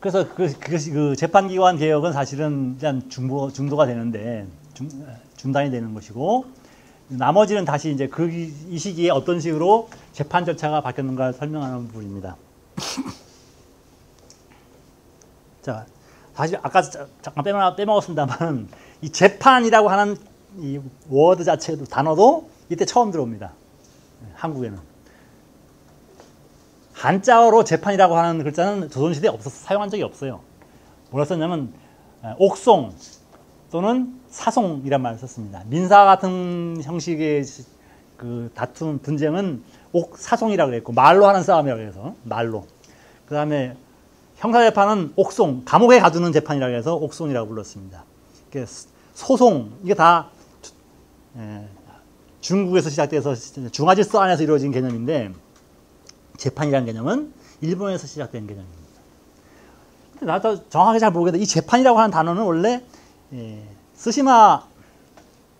그래서 그 재판기관 개혁은 사실은 그냥 중도가 되는데, 중단이 되는 것이고, 나머지는 다시 이제 이 시기에 어떤 식으로 재판 절차가 바뀌었는가를 설명하는 부분입니다. 자, 다시 아까 잠깐 빼먹었습니다만, 이 재판이라고 하는 이 워드 자체도 단어도 이때 처음 들어옵니다. 한국에는. 한자어로 재판이라고 하는 글자는 조선시대에 사용한 적이 없어요. 뭐라 썼냐면 옥송 또는 사송이란 말을 썼습니다. 민사 같은 형식의 그 다툼, 분쟁은 사송이라고 그랬고 말로 하는 싸움이라고 해서 말로. 그 다음에 형사재판은 옥송, 감옥에 가두는 재판이라고 해서 옥송이라고 불렀습니다. 소송, 이게 다 중국에서 시작돼서 중화질서 안에서 이루어진 개념인데 재판이라는 개념은 일본에서 시작된 개념입니다. 나도 정확하게 잘 모르겠는데 이 재판이라고 하는 단어는 원래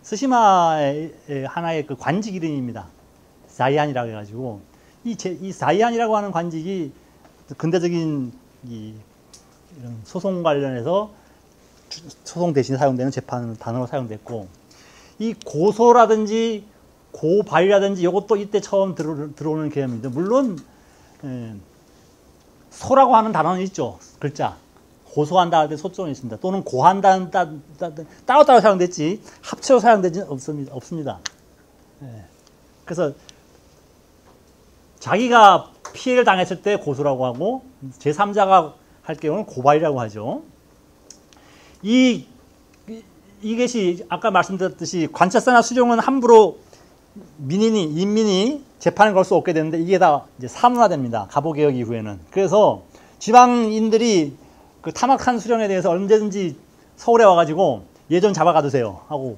스시마의 하나의 그 관직 이름입니다. 자이안이라고 해가지고 이 자이안이라고 하는 관직이 근대적인 이런 소송 관련해서 소송 대신에 사용되는 재판 단어로 사용됐고 이 고소라든지 고발이라든지 이것도 이때 처음 들어오는 개념인데 물론 소라고 하는 단어는 있죠. 글자. 고소한다 할 때 소조는 있습니다. 또는 고한다는 따로따로 사용됐지 합체로 사용되지 없습니다. 그래서 자기가 피해를 당했을 때 고소라고 하고 제3자가 할 경우는 고발이라고 하죠. 이것이 아까 말씀드렸듯이 관찰사나 수령은 함부로 인민이 재판을 걸 수 없게 되는데 이게 다 이제 사문화됩니다. 갑오개혁 이후에는. 그래서 지방인들이 그 타막한 수령에 대해서 언제든지 서울에 와가지고 예전 잡아가두세요 하고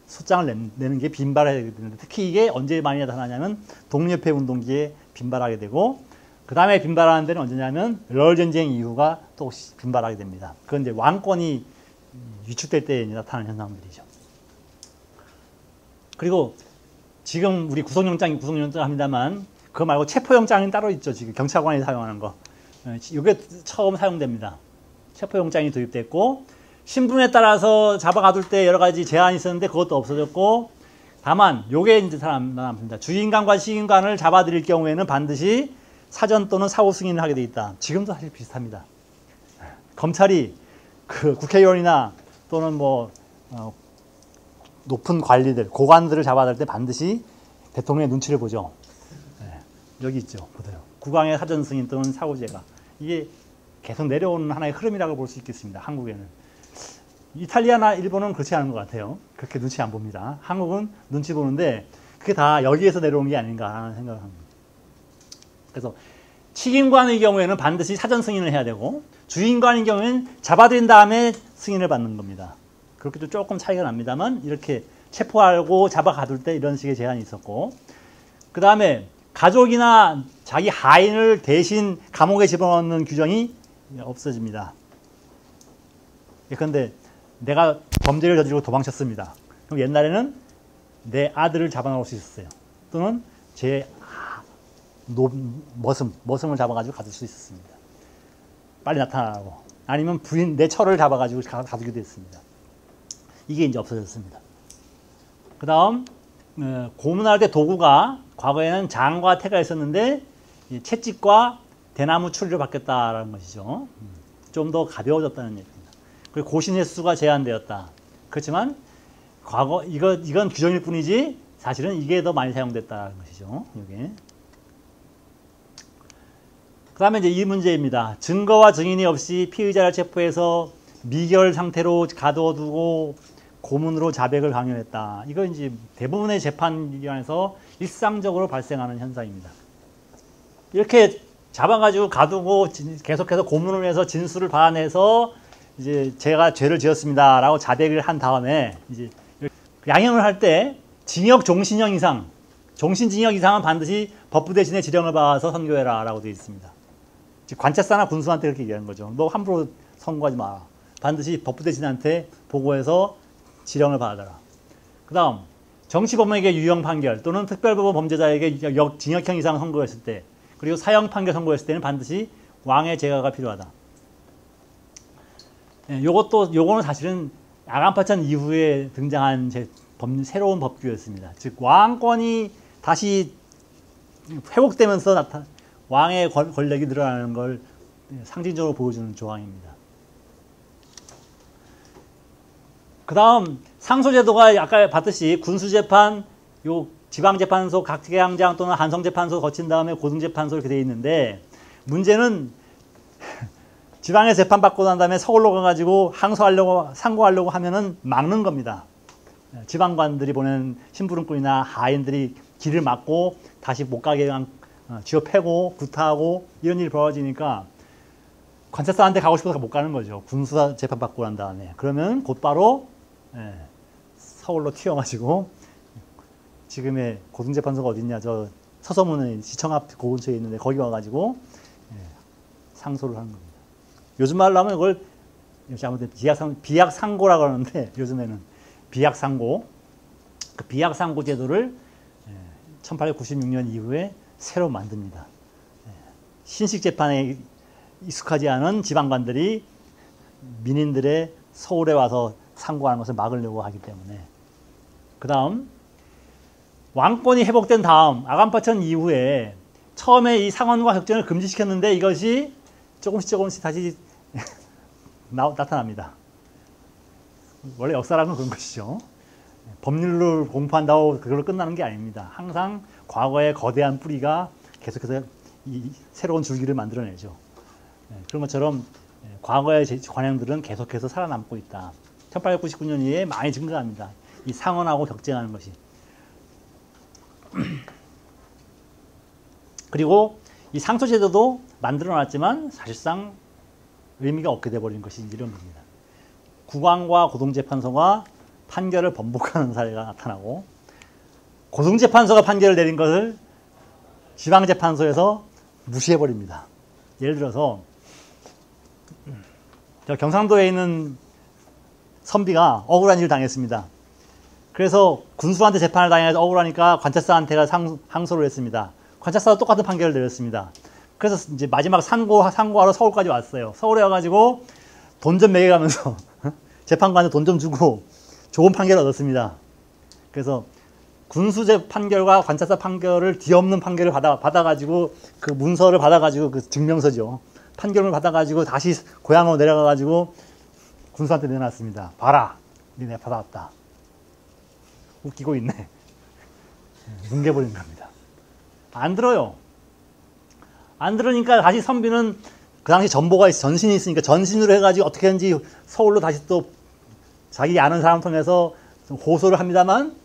소장을 내는 게 빈발하게 되는데 특히 이게 언제 많이 나타나냐면 독립협회 운동기에 빈발하게 되고 그 다음에 빈발하는 데는 언제냐면 러일전쟁 이후가 또 빈발하게 됩니다. 그건 이제 왕권이 위축될 때 나타나는 현상들이죠. 그리고 지금 우리 구속영장 합니다만 그거 말고 체포영장이 따로 있죠. 지금 경찰관이 사용하는 거. 이게 처음 사용됩니다. 체포영장이 도입됐고 신분에 따라서 잡아가둘 때 여러 가지 제한이 있었는데 그것도 없어졌고 다만 요게 이제 남습니다. 주인관과 시인관을 잡아들일 경우에는 반드시 사전 또는 사후 승인을 하게 돼 있다. 지금도 사실 비슷합니다. 검찰이 그 국회의원이나 또는 높은 관리들, 고관들을 잡아들 때 반드시 대통령의 눈치를 보죠. 여기 있죠. 보세요. 국왕의 사전 승인 또는 사후제가. 이게 계속 내려오는 하나의 흐름이라고 볼 수 있겠습니다. 한국에는. 이탈리아나 일본은 그렇지 않은 것 같아요. 그렇게 눈치 안 봅니다. 한국은 눈치 보는데 그게 다 여기에서 내려온 게 아닌가 하는 생각을 합니다. 그래서 치గిం관의 경우에는 반드시 사전 승인을 해야 되고 주인관의 경우에는 잡아들인 다음에 승인을 받는 겁니다. 그렇게도 조금 차이가 납니다만 이렇게 체포하고 잡아가둘 때 이런 식의 제한이 있었고 그 다음에 가족이나 자기 하인을 대신 감옥에 집어넣는 규정이 없어집니다. 그런데 내가 범죄를 저지르고 도망쳤습니다. 그럼 옛날에는 내 아들을 잡아놓을 수 있었어요. 또는 제 머슴을 잡아가지고 가둘 수 있었습니다. 빨리 나타나라고. 아니면 부인, 내 처를 잡아가지고 가두기도 했습니다. 이게 이제 없어졌습니다. 그 다음, 고문할 때 도구가 과거에는 장과 태가 있었는데 채찍과 대나무 추리로 바뀌었다라는 것이죠. 좀 더 가벼워졌다는 얘기입니다. 그리고 고신 횟수가 제한되었다. 그렇지만 과거 이건 규정일 뿐이지 사실은 이게 더 많이 사용됐다는 것이죠. 이게. 그다음에 이제 이 문제입니다. 증거와 증인이 없이 피의자를 체포해서 미결 상태로 가둬두고 고문으로 자백을 강요했다. 이거 이제 대부분의 재판기관에서 일상적으로 발생하는 현상입니다. 이렇게 잡아가지고 가두고 계속해서 고문을 해서 진술을 받아내서 이제 제가 죄를 지었습니다라고 자백을 한 다음에 이제 양형을 할 때 징역 종신형 이상, 종신징역 이상은 반드시 법부 대신에 지령을 받아서 선고해라라고 되어 있습니다. 즉 관찰사나 군수한테 그렇게 얘기하는 거죠. 너 함부로 선고하지 마라. 반드시 법부 대신한테 보고해서 지령을 받아라. 그 다음 정치범에게 유형 판결 또는 특별법원 범죄자에게 징역형 이상 선고했을 때 그리고 사형 판결 선고했을 때는 반드시 왕의 재가가 필요하다. 요거는 사실은 아간파천 이후에 등장한 새로운 법규였습니다. 즉 왕권이 다시 회복되면서 왕의 권력이 늘어나는 걸 상징적으로 보여주는 조항입니다. 그 다음 상소제도가 아까 봤듯이 군수재판, 요 지방재판소, 각계항장 또는 한성재판소 거친 다음에 고등재판소 이렇게 되어 있는데 문제는 지방에 재판받고 난 다음에 서울로 가가지고 상고하려고 하면은 막는 겁니다. 지방관들이 보낸 심부름꾼이나 하인들이 길을 막고 다시 못 가게 쥐어 패고 구타하고 이런 일이 벌어지니까 관찰사한테 가고 싶어서 못 가는 거죠. 군수사 재판받고 난 다음에. 그러면 곧바로 서울로 튀어가지고 지금의 고등재판소가 어딨냐, 저 서서문의 시청 앞 근처에 있는데 거기 와가지고 상소를 하는 겁니다. 요즘 말로 하면 이걸 비약상고라고 하는데 요즘에는 비약상고, 그 비약상고 제도를 1896년 이후에 새로 만듭니다. 신식재판에 익숙하지 않은 지방관들이 민인들의 서울에 와서 상고하는 것을 막으려고 하기 때문에. 그 다음 왕권이 회복된 다음 아간파천 이후에 처음에 이 상언과 격전을 금지시켰는데 이것이 조금씩 다시 나타납니다. 원래 역사라는 그런 것이죠. 법률을 공부한다고 그걸로 끝나는 게 아닙니다. 항상 과거의 거대한 뿌리가 계속해서 이 새로운 줄기를 만들어내죠. 그런 것처럼 과거의 관행들은 계속해서 살아남고 있다. 1899년 이후에 많이 증가합니다. 이 상언하고 격쟁하는 것이. 그리고 이 상소제도도 만들어놨지만 사실상 의미가 없게 돼버린 것이 이런 겁니다. 국왕과 고등재판소가 판결을 번복하는 사례가 나타나고 고등재판소가 판결을 내린 것을 지방재판소에서 무시해버립니다. 예를 들어서 저 경상도에 있는 선비가 억울한 일을 당했습니다. 그래서 군수한테 재판을 당해서 억울하니까 관찰사한테가 항소를 했습니다. 관찰사도 똑같은 판결을 내렸습니다. 그래서 이제 마지막 상고하러 서울까지 왔어요. 서울에 와가지고 돈 좀 매겨가면서 재판관에 돈 좀 주고 좋은 판결을 얻었습니다. 그래서 군수재 판결과 관찰사 판결을 뒤엎는 판결을 받아가지고 그 문서를 받아가지고 그 증명서죠. 판결을 받아가지고 다시 고향으로 내려가가지고 군수한테 내놨습니다. 봐라, 니네 받아왔다. 웃기고 있네. 뭉개버린 겁니다. 안 들어요. 안 들으니까 다시 선비는 그 당시 전신이 있으니까 전신으로 해가지고 어떻게든지 서울로 다시 또 자기 아는 사람 통해서 고소를 합니다만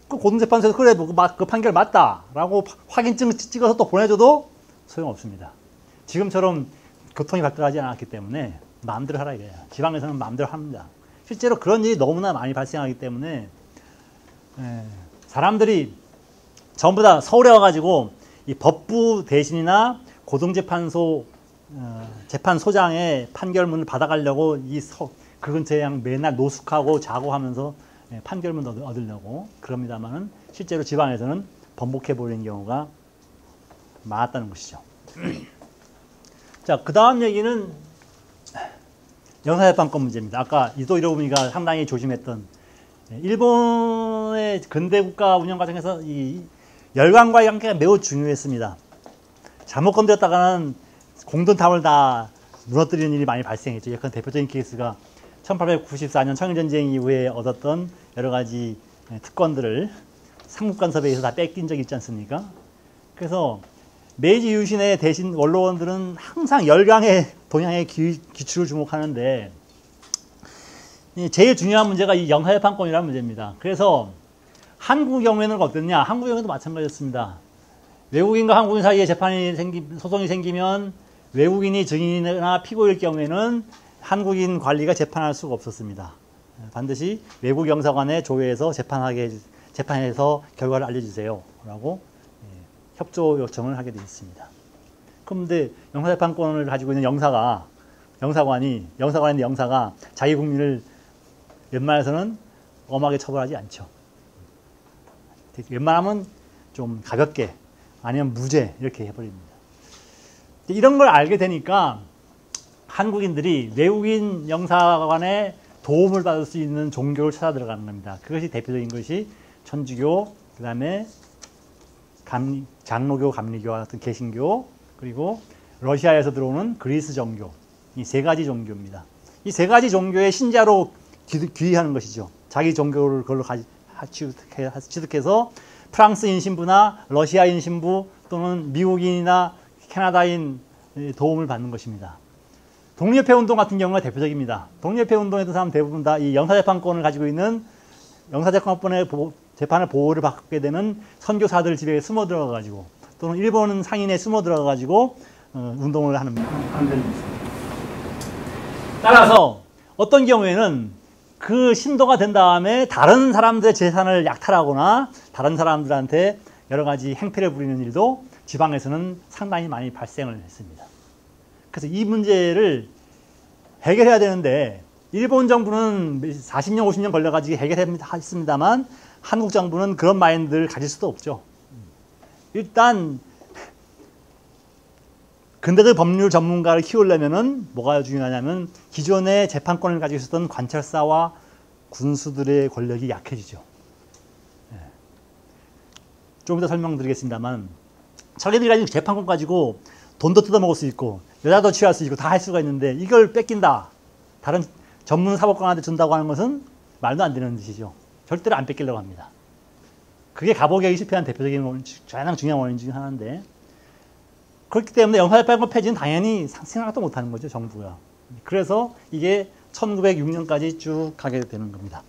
그 고등재판소에서 그래 그 판결 맞다라고 확인증 찍어서 또 보내줘도 소용없습니다. 지금처럼 교통이 발달하지 않았기 때문에 마음대로 하라 이거예요. 지방에서는 마음대로 합니다. 실제로 그런 일이 너무나 많이 발생하기 때문에 사람들이 전부 다 서울에 와가지고 이 법부 대신이나 고등재판소 재판소장의 판결문을 받아가려고 그 근처에 그냥 맨날 노숙하고 자고 하면서 판결문 얻으려고 그럽니다만은 실제로 지방에서는 번복해버리는 경우가 많았다는 것이죠. 자, 그 다음 얘기는 영사재판권 문제입니다. 아까 이도 히로부미가 상당히 조심했던 일본의 근대국가 운영 과정에서 이 열강과의 관계가 매우 중요했습니다. 잘못 건드렸다가는 공든탑을 다 무너뜨리는 일이 많이 발생했죠. 약간 대표적인 케이스가 1894년 청일전쟁 이후에 얻었던 여러 가지 특권들을 상국간섭에 의해서 다 뺏긴 적이 있지 않습니까? 그래서 메이지 유신의 대신 원로원들은 항상 열강의 동향에 기출을 주목하는데 제일 중요한 문제가 이 영사재판권이라는 문제입니다. 그래서 한국 경우에는 어땠냐? 한국 경우에도 마찬가지였습니다. 외국인과 한국인 사이에 소송이 생기면 외국인이 증인이나 피고일 경우에는 한국인 관리가 재판할 수가 없었습니다. 반드시 외국 영사관에 조회해서 재판해서 결과를 알려주세요 라고 협조 요청을 하게 되어 있습니다. 그런데 영사재판권을 가지고 있는 영사관에 있는 영사가 자기 국민을 웬만해서는 엄하게 처벌하지 않죠. 웬만하면 좀 가볍게 아니면 무죄 이렇게 해버립니다. 이런 걸 알게 되니까 한국인들이 외국인 영사관의 도움을 받을 수 있는 종교를 찾아 들어가는 겁니다. 그것이 대표적인 것이 천주교, 그 다음에 장로교, 감리교와 같은 개신교, 그리고 러시아에서 들어오는 그리스 종교, 이 세 가지 종교입니다. 이 세 가지 종교의 신자로 귀의하는 것이죠. 자기 종교를 그걸로 취득해서 프랑스인 신부나 러시아인 신부 또는 미국인이나 캐나다인 도움을 받는 것입니다. 독립협회 운동 같은 경우가 대표적입니다. 독립협회 운동에 든 사람 대부분 다 이 영사재판권을 가지고 있는 영사재판권의 재판을 보호를 받게 되는 선교사들 집에 숨어 들어가가지고 또는 일본 상인에 숨어 들어가가지고 운동을 하는 편이 있습니다. 따라서 어떤 경우에는 그 신도가 된 다음에 다른 사람들의 재산을 약탈하거나 다른 사람들한테 여러 가지 행패를 부리는 일도 지방에서는 상당히 많이 발생을 했습니다. 그래서 이 문제를 해결해야 되는데 일본 정부는 40년, 50년 걸려가지고 해결했습니다만 한국 정부는 그런 마인드를 가질 수도 없죠. 일단 근대적 법률 전문가를 키우려면은 뭐가 중요하냐면 기존의 재판권을 가지고 있었던 관찰사와 군수들의 권력이 약해지죠. 좀 이따 설명드리겠습니다만 자기들이 가지고 재판권 가지고 돈도 뜯어먹을 수 있고 여자도 취할 수 있고 다 할 수가 있는데 이걸 뺏긴다. 다른 전문 사법관한테 준다고 하는 것은 말도 안 되는 짓이죠. 절대로 안 뺏기려고 합니다. 그게 가보개혁이 실패한 대표적인 가장 중요한 원인 중에 하나인데 그렇기 때문에 영사재판권 폐지는 당연히 생각도 못하는 거죠, 정부가. 그래서 이게 1906년까지 쭉 가게 되는 겁니다.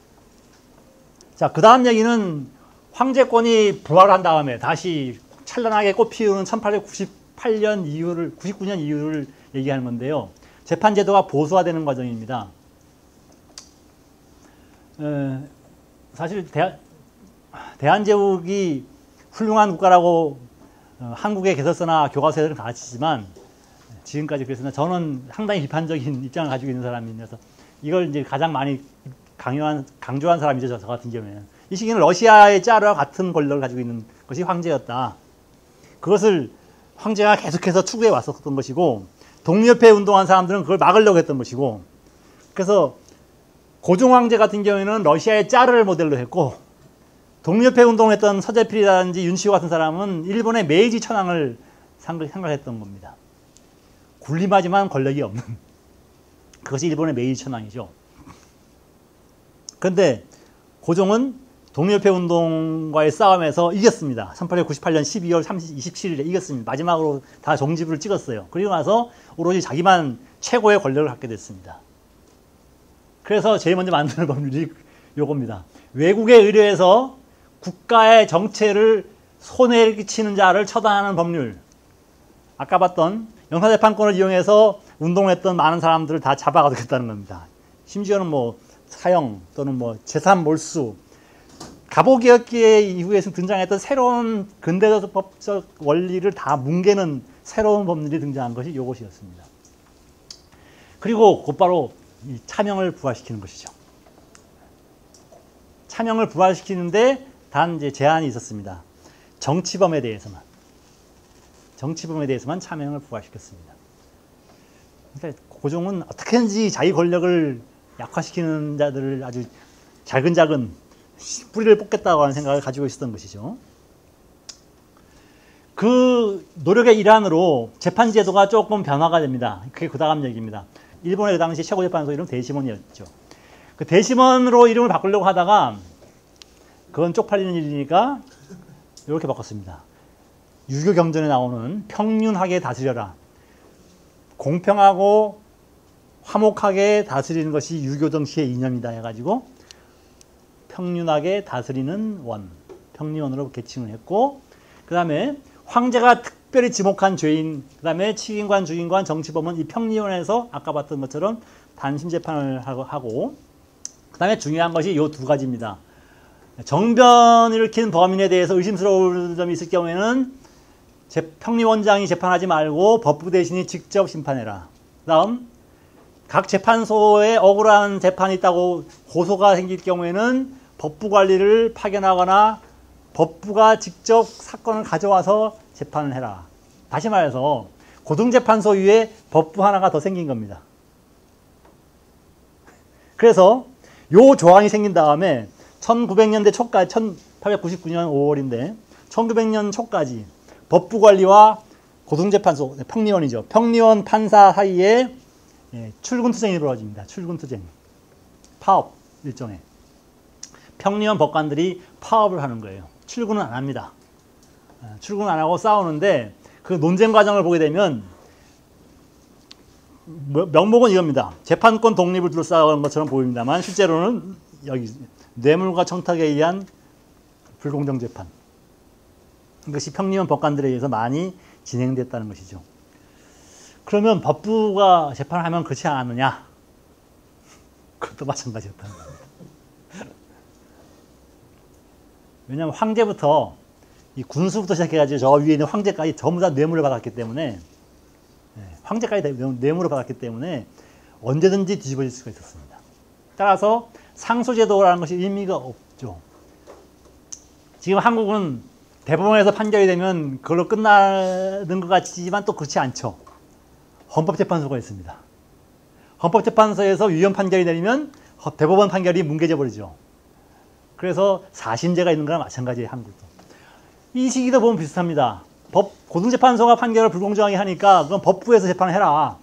자, 그 다음 얘기는 황제권이 부활한 다음에 다시 찬란하게 꽃피우는 1898년 이후를, 99년 이후를 얘기하는 건데요. 재판제도가 보수화되는 과정입니다. 사실 대한제국이 훌륭한 국가라고 한국의 개설서나 교과서에서는 가르치지만 지금까지 그랬으나 저는 상당히 비판적인 입장을 가지고 있는 사람이라서 이걸 이제 가장 많이 강조한 사람이죠. 저 같은 경우에는. 이 시기는 러시아의 짜르와 같은 권력을 가지고 있는 것이 황제였다. 그것을 황제가 계속해서 추구해 왔었던 것이고 독립협회 운동한 사람들은 그걸 막으려고 했던 것이고 그래서 고종 황제 같은 경우에는 러시아의 짜르를 모델로 했고 독립협회 운동했던 서재필이라든지 윤시호 같은 사람은 일본의 메이지 천황을 생각했던 겁니다. 군림하지만 권력이 없는 그것이 일본의 메이지 천황이죠. 그런데 고종은 독립협회 운동과의 싸움에서 이겼습니다. 1898년 12월 27일에 이겼습니다. 마지막으로 다 종지부를 찍었어요. 그리고 나서 오로지 자기만 최고의 권력을 갖게 됐습니다. 그래서 제일 먼저 만드는 법률이 요겁니다. 외국에 의뢰해서 국가의 정체를 손해를 끼치는 자를 처단하는 법률. 아까 봤던 영사재판권을 이용해서 운동했던 많은 사람들을 다 잡아가겠다는 겁니다. 심지어는 뭐 사형 또는 뭐 재산 몰수, 가보개혁기의 이후에 등장했던 새로운 근대적 법적 원리를 다 뭉개는 새로운 법률이 등장한 것이 이것이었습니다. 그리고 곧바로 이 차명을 부활시키는 것이죠. 차명을 부활시키는데 단 이제 제한이 있었습니다. 정치범에 대해서만 차명을 부활시켰습니다. 그러니까 고종은 어떻게든지 자기 권력을 약화시키는 자들을 아주 자근자근 뿌리를 뽑겠다고 하는 생각을 가지고 있었던 것이죠. 그 노력의 일환으로 재판 제도가 조금 변화가 됩니다. 그게 그 다음 얘기입니다. 일본의 그 당시 최고재판소 이름 대심원이었죠. 그 대심원으로 이름을 바꾸려고 하다가 그건 쪽팔리는 일이니까 이렇게 바꿨습니다. 유교 경전에 나오는 평륜하게 다스려라. 공평하고 화목하게 다스리는 것이 유교 정치의 이념이다 해가지고 평륜하게 다스리는 원, 평리원으로 개칭을 했고, 그 다음에 황제가 특별히 지목한 죄인, 그 다음에 치గిం관, 주గిం관, 정치범은 이 평리원에서 아까 봤던 것처럼 단심 재판을 하고, 그 다음에 중요한 것이 이 두 가지입니다. 정변을 일으킨 범인에 대해서 의심스러운 점이 있을 경우에는 평리원장이 재판하지 말고 법부 대신이 직접 심판해라. 그 다음 각 재판소에 억울한 재판이 있다고 고소가 생길 경우에는 법부 관리를 파견하거나 법부가 직접 사건을 가져와서 재판을 해라. 다시 말해서 고등재판소 위에 법부 하나가 더 생긴 겁니다. 그래서 요 조항이 생긴 다음에 1900년대 초까지, 1899년 5월인데 1900년 초까지 법부 관리와 고등재판소, 평리원이죠. 평리원 판사 사이에 출근투쟁이 벌어집니다. 출근투쟁. 파업 일종의. 평리원 법관들이 파업을 하는 거예요. 출근은 안 합니다. 출근 안 하고 싸우는데 그 논쟁 과정을 보게 되면 명목은 이겁니다. 재판권 독립을 둘러싸는 것처럼 보입니다만 실제로는 여기 뇌물과 청탁에 의한 불공정 재판. 이것이 평리원 법관들에 의해서 많이 진행됐다는 것이죠. 그러면 법부가 재판을 하면 그렇지 않았느냐? 그것도 마찬가지였다는 겁니다. 왜냐하면 황제부터 이 군수부터 시작해가지고 저 위에 있는 황제까지 전부 다 뇌물을 받았기 때문에 황제까지 뇌물을 받았기 때문에 언제든지 뒤집어질 수가 있었습니다. 따라서 상소제도라는 것이 의미가 없죠. 지금 한국은 대법원에서 판결이 되면 그걸로 끝나는 것 같지만 또 그렇지 않죠. 헌법재판소가 있습니다. 헌법재판소에서 위헌 판결이 내리면 대법원 판결이 뭉개져 버리죠. 그래서 사심제가 있는 거랑 마찬가지예요, 한국도. 이 시기도 보면 비슷합니다. 고등재판소가 판결을 불공정하게 하니까 그건 법부에서 재판을 해라.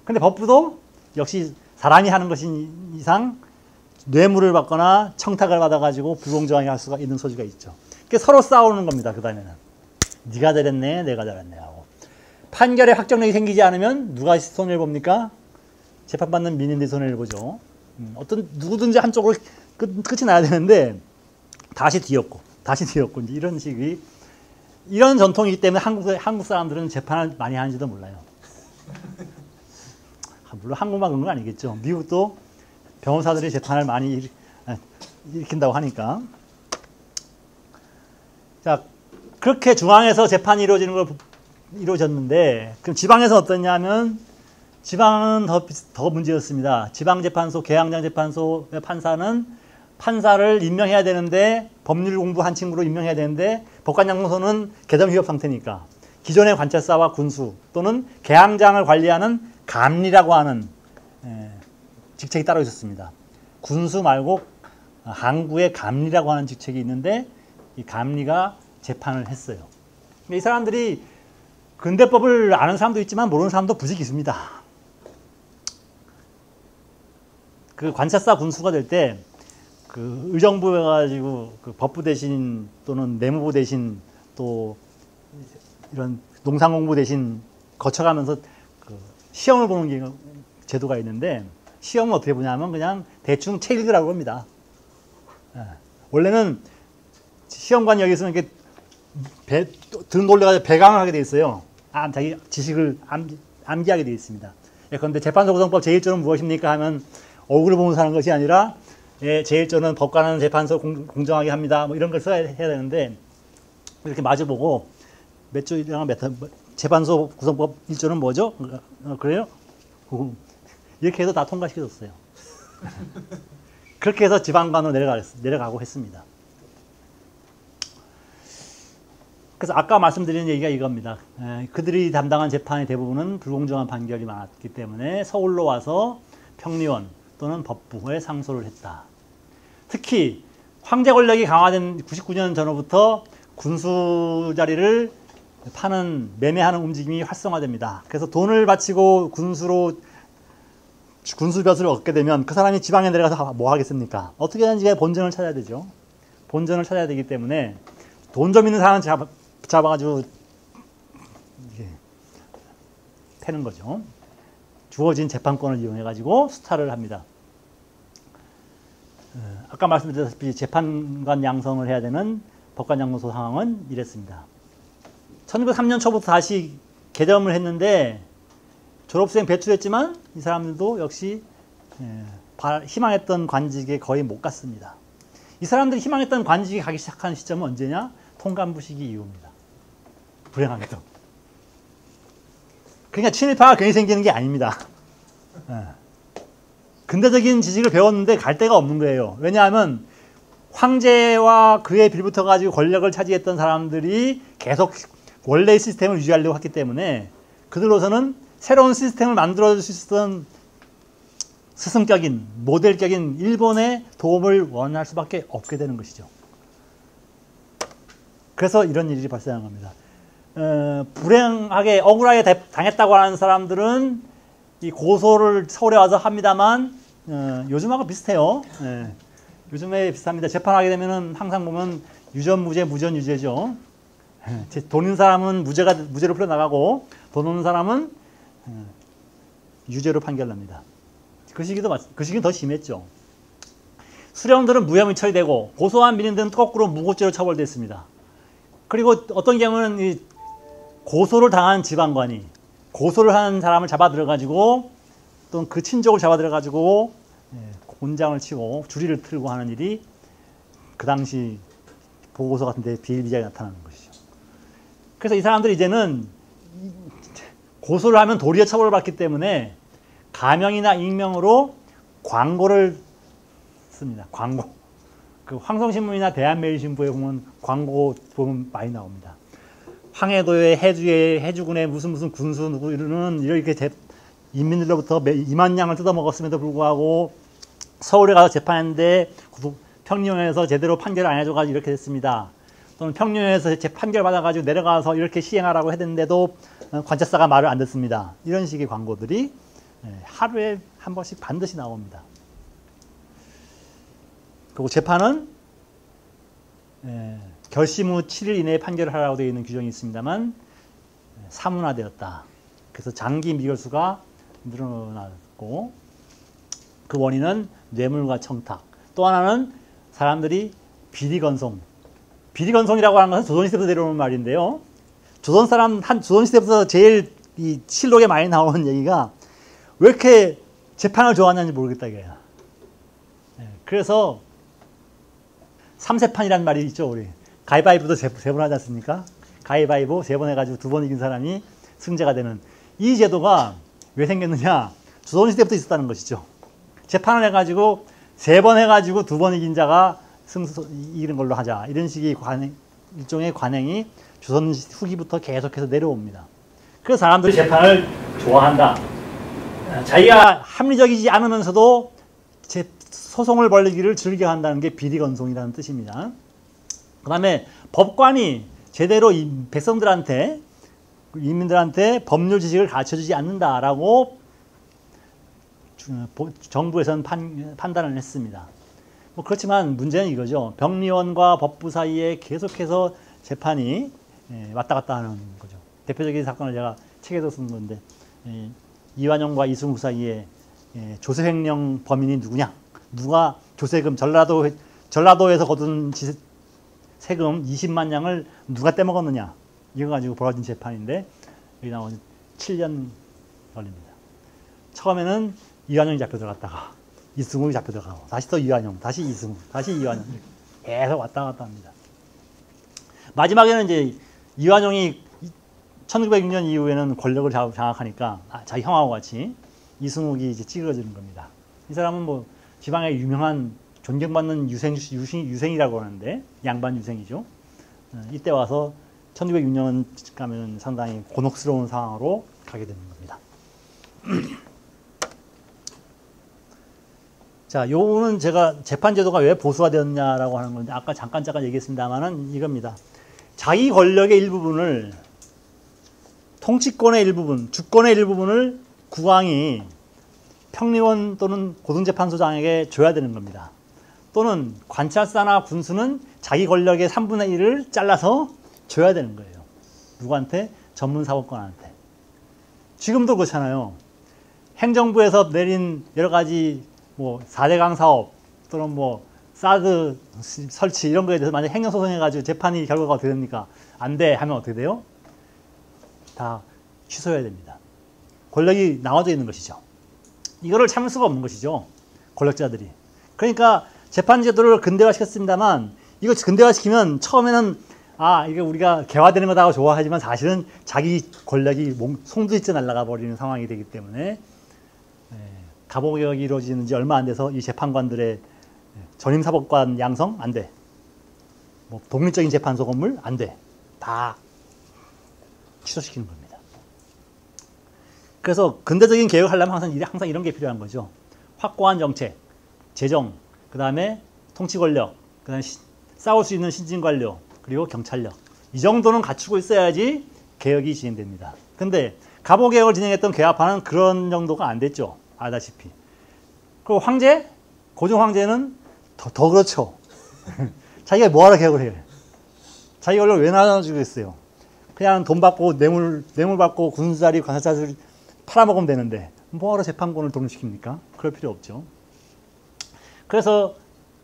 근데 법부도 역시 사람이 하는 것인 이상 뇌물을 받거나 청탁을 받아가지고 불공정하게 할 수가 있는 소지가 있죠. 그러니까 서로 싸우는 겁니다, 그 다음에는. 네가 잘했네, 내가 잘했네 하고. 판결에 확정력이 생기지 않으면 누가 손해를 봅니까? 재판받는 민인들이 손해를 보죠. 누구든지 한쪽으로 끝이 나야 되는데 다시 뒤엎고 이제 이런 식이 이런 전통이기 때문에 한국 사람들은 재판을 많이 하는지도 몰라요. 물론 한국만 그런 건 아니겠죠. 미국도 변호사들이 재판을 많이 일으킨다고 하니까. 자, 그렇게 중앙에서 재판이 이루어졌는데 그럼 지방에서 어떠냐면 지방은 더 문제였습니다. 지방재판소, 계양장재판소의 판사는 판사를 임명해야 되는데 법률 공부한 친구로 임명해야 되는데 법관장소는 개정 휴업 상태니까 기존의 관찰사와 군수 또는 계양장을 관리하는 감리라고 하는 직책이 따로 있었습니다. 군수 말고 항구의 감리라고 하는 직책이 있는데 이 감리가 재판을 했어요. 이 사람들이 근대법을 아는 사람도 있지만 모르는 사람도 부직 있습니다. 그 관찰사 군수가 될 때 그 의정부 해가지고 그 법부 대신 또는 내무부 대신 또 이런 농상공부 대신 거쳐가면서 그 시험을 보는 게 제도가 있는데 시험은 어떻게 보냐면 그냥 대충 책 읽으라고 합니다. 원래는 시험관이 여기 있으면 이렇게 등 돌려가지고 배강을 하게 돼 있어요. 자기 지식을 암기하게 돼 있습니다. 그런데 재판소 구성법 제1조는 무엇입니까 하면 얼굴을 보면서 하는 것이 아니라 제1조는 법관은 재판소 공정하게 합니다. 뭐 이런 걸 해야 되는데 이렇게 마주보고 몇 조랑 재판소 구성법 1조는 뭐죠? 그래요? 이렇게 해서 다 통과시켜줬어요. 그렇게 해서 지방관으로 내려가고 했습니다. 그래서 아까 말씀드린 얘기가 이겁니다. 그들이 담당한 재판의 대부분은 불공정한 판결이 많았기 때문에 서울로 와서 평리원 또는 법부에 상소를 했다. 특히 황제 권력이 강화된 99년 전후부터 군수 자리를 파는 매매하는 움직임이 활성화됩니다. 그래서 돈을 바치고 군수벼슬을 얻게 되면 그 사람이 지방에 내려가서 뭐 하겠습니까? 어떻게든지 본전을 찾아야 되죠. 본전을 찾아야 되기 때문에 돈 좀 있는 사람은 잡아가지고 패는 거죠. 주어진 재판권을 이용해가지고 수탈을 합니다. 아까 말씀드렸다시피 재판관 양성을 해야 되는 법관장로소 상황은 이랬습니다. 1903년 초부터 다시 개점을 했는데 졸업생 배출했지만 이 사람들도 역시 희망했던 관직에 거의 못 갔습니다. 이 사람들이 희망했던 관직에 가기 시작한 시점은 언제냐? 통감부 시기 이후입니다. 불행하게도. 그러니까 친일파가 괜히 생기는 게 아닙니다. 근대적인 지식을 배웠는데 갈 데가 없는 거예요. 왜냐하면 황제와 그에 빌붙어 가지고 권력을 차지했던 사람들이 계속 원래의 시스템을 유지하려고 했기 때문에 그들로서는 새로운 시스템을 만들어줄 수 있었던 스승격인, 모델격인 일본의 도움을 원할 수밖에 없게 되는 것이죠. 그래서 이런 일이 발생한 겁니다. 불행하게 억울하게 당했다고 하는 사람들은 이 고소를 서울에 와서 합니다만 요즘하고 비슷해요. 요즘에 비슷합니다. 재판하게 되면은 항상 보면 유전 무죄, 무전 유죄죠. 돈 있는 사람은 무죄로 풀려나가고 돈 없는 사람은 유죄로 판결납니다. 그 시기는 더 심했죠. 수령들은 무혐의 처리되고 고소한 민인들은 거꾸로 무고죄로 처벌됐습니다. 그리고 어떤 경우는 이 고소를 당한 지방관이 고소를 한 사람을 잡아들여가지고 또는 그 친족을 잡아들여가지고 곤장을 치고 주리를 틀고 하는 일이 그 당시 보고서 같은 데 비일비재하게 나타나는 것이죠. 그래서 이 사람들이 이제는 고소를 하면 도리어 처벌을 받기 때문에 가명이나 익명으로 광고를 씁니다. 광고. 그 황성신문이나 대한매일신부에 보면 광고 보면 많이 나옵니다. 황해도의 해주군의 무슨 군수 누구 이러는 이렇게 인민들로부터 2만 냥을 뜯어먹었음에도 불구하고 서울에 가서 재판했는데 평령에서 제대로 판결을 안 해줘가지고 이렇게 됐습니다. 또는 평령에서 판결 받아가지고 내려가서 이렇게 시행하라고 했는데도 관찰사가 말을 안 듣습니다. 이런 식의 광고들이 하루에 한 번씩 반드시 나옵니다. 그리고 재판은 결심 후 7일 이내에 판결을 하라고 되어 있는 규정이 있습니다만 사문화되었다. 그래서 장기 미결수가 늘어났고 그 원인은 뇌물과 청탁. 또 하나는 사람들이 비리건송. 비리건송이라고 하는 것은 조선시대부터 내려오는 말인데요. 조선시대부터 제일 이 실록에 많이 나오는 얘기가 왜 이렇게 재판을 좋아하는지 모르겠다 이거야. 그래서 삼세판이라는 말이 있죠. 우리 가위바위보도 세 번 하지 않습니까? 가위바위보 3번 해가지고 2번 이긴 사람이 승자가 되는 이 제도가 왜 생겼느냐? 조선시대부터 있었다는 것이죠. 재판을 해가지고 3번 해가지고 2번 이긴 자가 이기는 걸로 하자. 이런 식의 일종의 관행이 조선 후기부터 계속해서 내려옵니다. 그래서 사람들이 재판을 좋아한다. 자기가 합리적이지 않으면서도 소송을 벌이기를 즐겨한다는 게 비리건송이라는 뜻입니다. 그 다음에 법관이 제대로 백성들한테, 인민들한테 법률 지식을 가르쳐주지 않는다라고 정부에서는 판단을 했습니다. 뭐 그렇지만 문제는 이거죠. 병리원과 법부 사이에 계속해서 재판이 왔다 갔다 하는 거죠. 대표적인 사건을 제가 책에서 쓴 건데 이완용과 이승우 사이에 조세횡령 범인이 누구냐? 누가 조세금 전라도에서 거둔 세금 20만 냥을 누가 떼먹었느냐? 이거 가지고 벌어진 재판인데 여기 나온 7년 걸립니다. 처음에는 이완용이 잡혀 들어갔다가 이승우이 잡혀 들어가고 다시 또 이완용, 다시 이승우, 다시 이완용 계속 왔다 갔다 합니다. 마지막에는 이제 이완용이 1906년 이후에는 권력을 장악하니까 자기 형하고 같이 이승욱이 이제 찌그러지는 겁니다. 이 사람은 뭐 지방의 유명한 존경받는 유생이라고 하는데 양반 유생이죠. 이때 와서 1906년 가면 상당히 곤혹스러운 상황으로 가게 되는 겁니다. 자, 요거는 제가 재판제도가 왜 보수화되었냐라고 하는 건데 아까 잠깐 얘기했습니다만은 이겁니다. 자기 권력의 일부분을 통치권의 일부분, 주권의 일부분을 국왕이 평리원 또는 고등재판소장에게 줘야 되는 겁니다. 또는 관찰사나 군수는 자기 권력의 3분의 1을 잘라서 줘야 되는 거예요. 누구한테? 전문사법관한테. 지금도 그렇잖아요. 행정부에서 내린 여러 가지 뭐 4대강 사업 또는 뭐 사드 설치 이런 거에 대해서 만약 행정소송해가지고 재판이 결과가 어떻게 됩니까? 안 돼 하면 어떻게 돼요? 다 취소해야 됩니다. 권력이 나눠져 있는 것이죠. 이거를 참을 수가 없는 것이죠. 권력자들이. 그러니까 재판제도를 근대화시켰습니다만 이거 근대화시키면 처음에는 이게 우리가 개화되는 거다고 좋아하지만 사실은 자기 권력이 송두리째 날아가 버리는 상황이 되기 때문에 가보개혁이 이루어지는 지 얼마 안 돼서 이 재판관들의 전임사법관 양성 안 돼. 뭐 독립적인 재판소 건물 안 돼. 다 취소시키는 겁니다. 그래서 근대적인 개혁을 하려면 항상 이런 게 필요한 거죠. 확고한 정책, 재정, 그 다음에 통치 권력, 그 다음에 싸울 수 있는 신진 관료, 그리고 경찰력. 이 정도는 갖추고 있어야지 개혁이 진행됩니다. 근데 가보개혁을 진행했던 개화파는 그런 정도가 안 됐죠. 알다시피. 그리고 황제, 고종 황제는 더 그렇죠. 자기가 뭐하러 개혁을 해요? 자기 권력을 왜 나눠주겠어요? 그냥 돈 받고 뇌물 받고 군수자리, 관사자리 팔아먹으면 되는데 뭐하러 재판권을 독립시킵니까? 그럴 필요 없죠. 그래서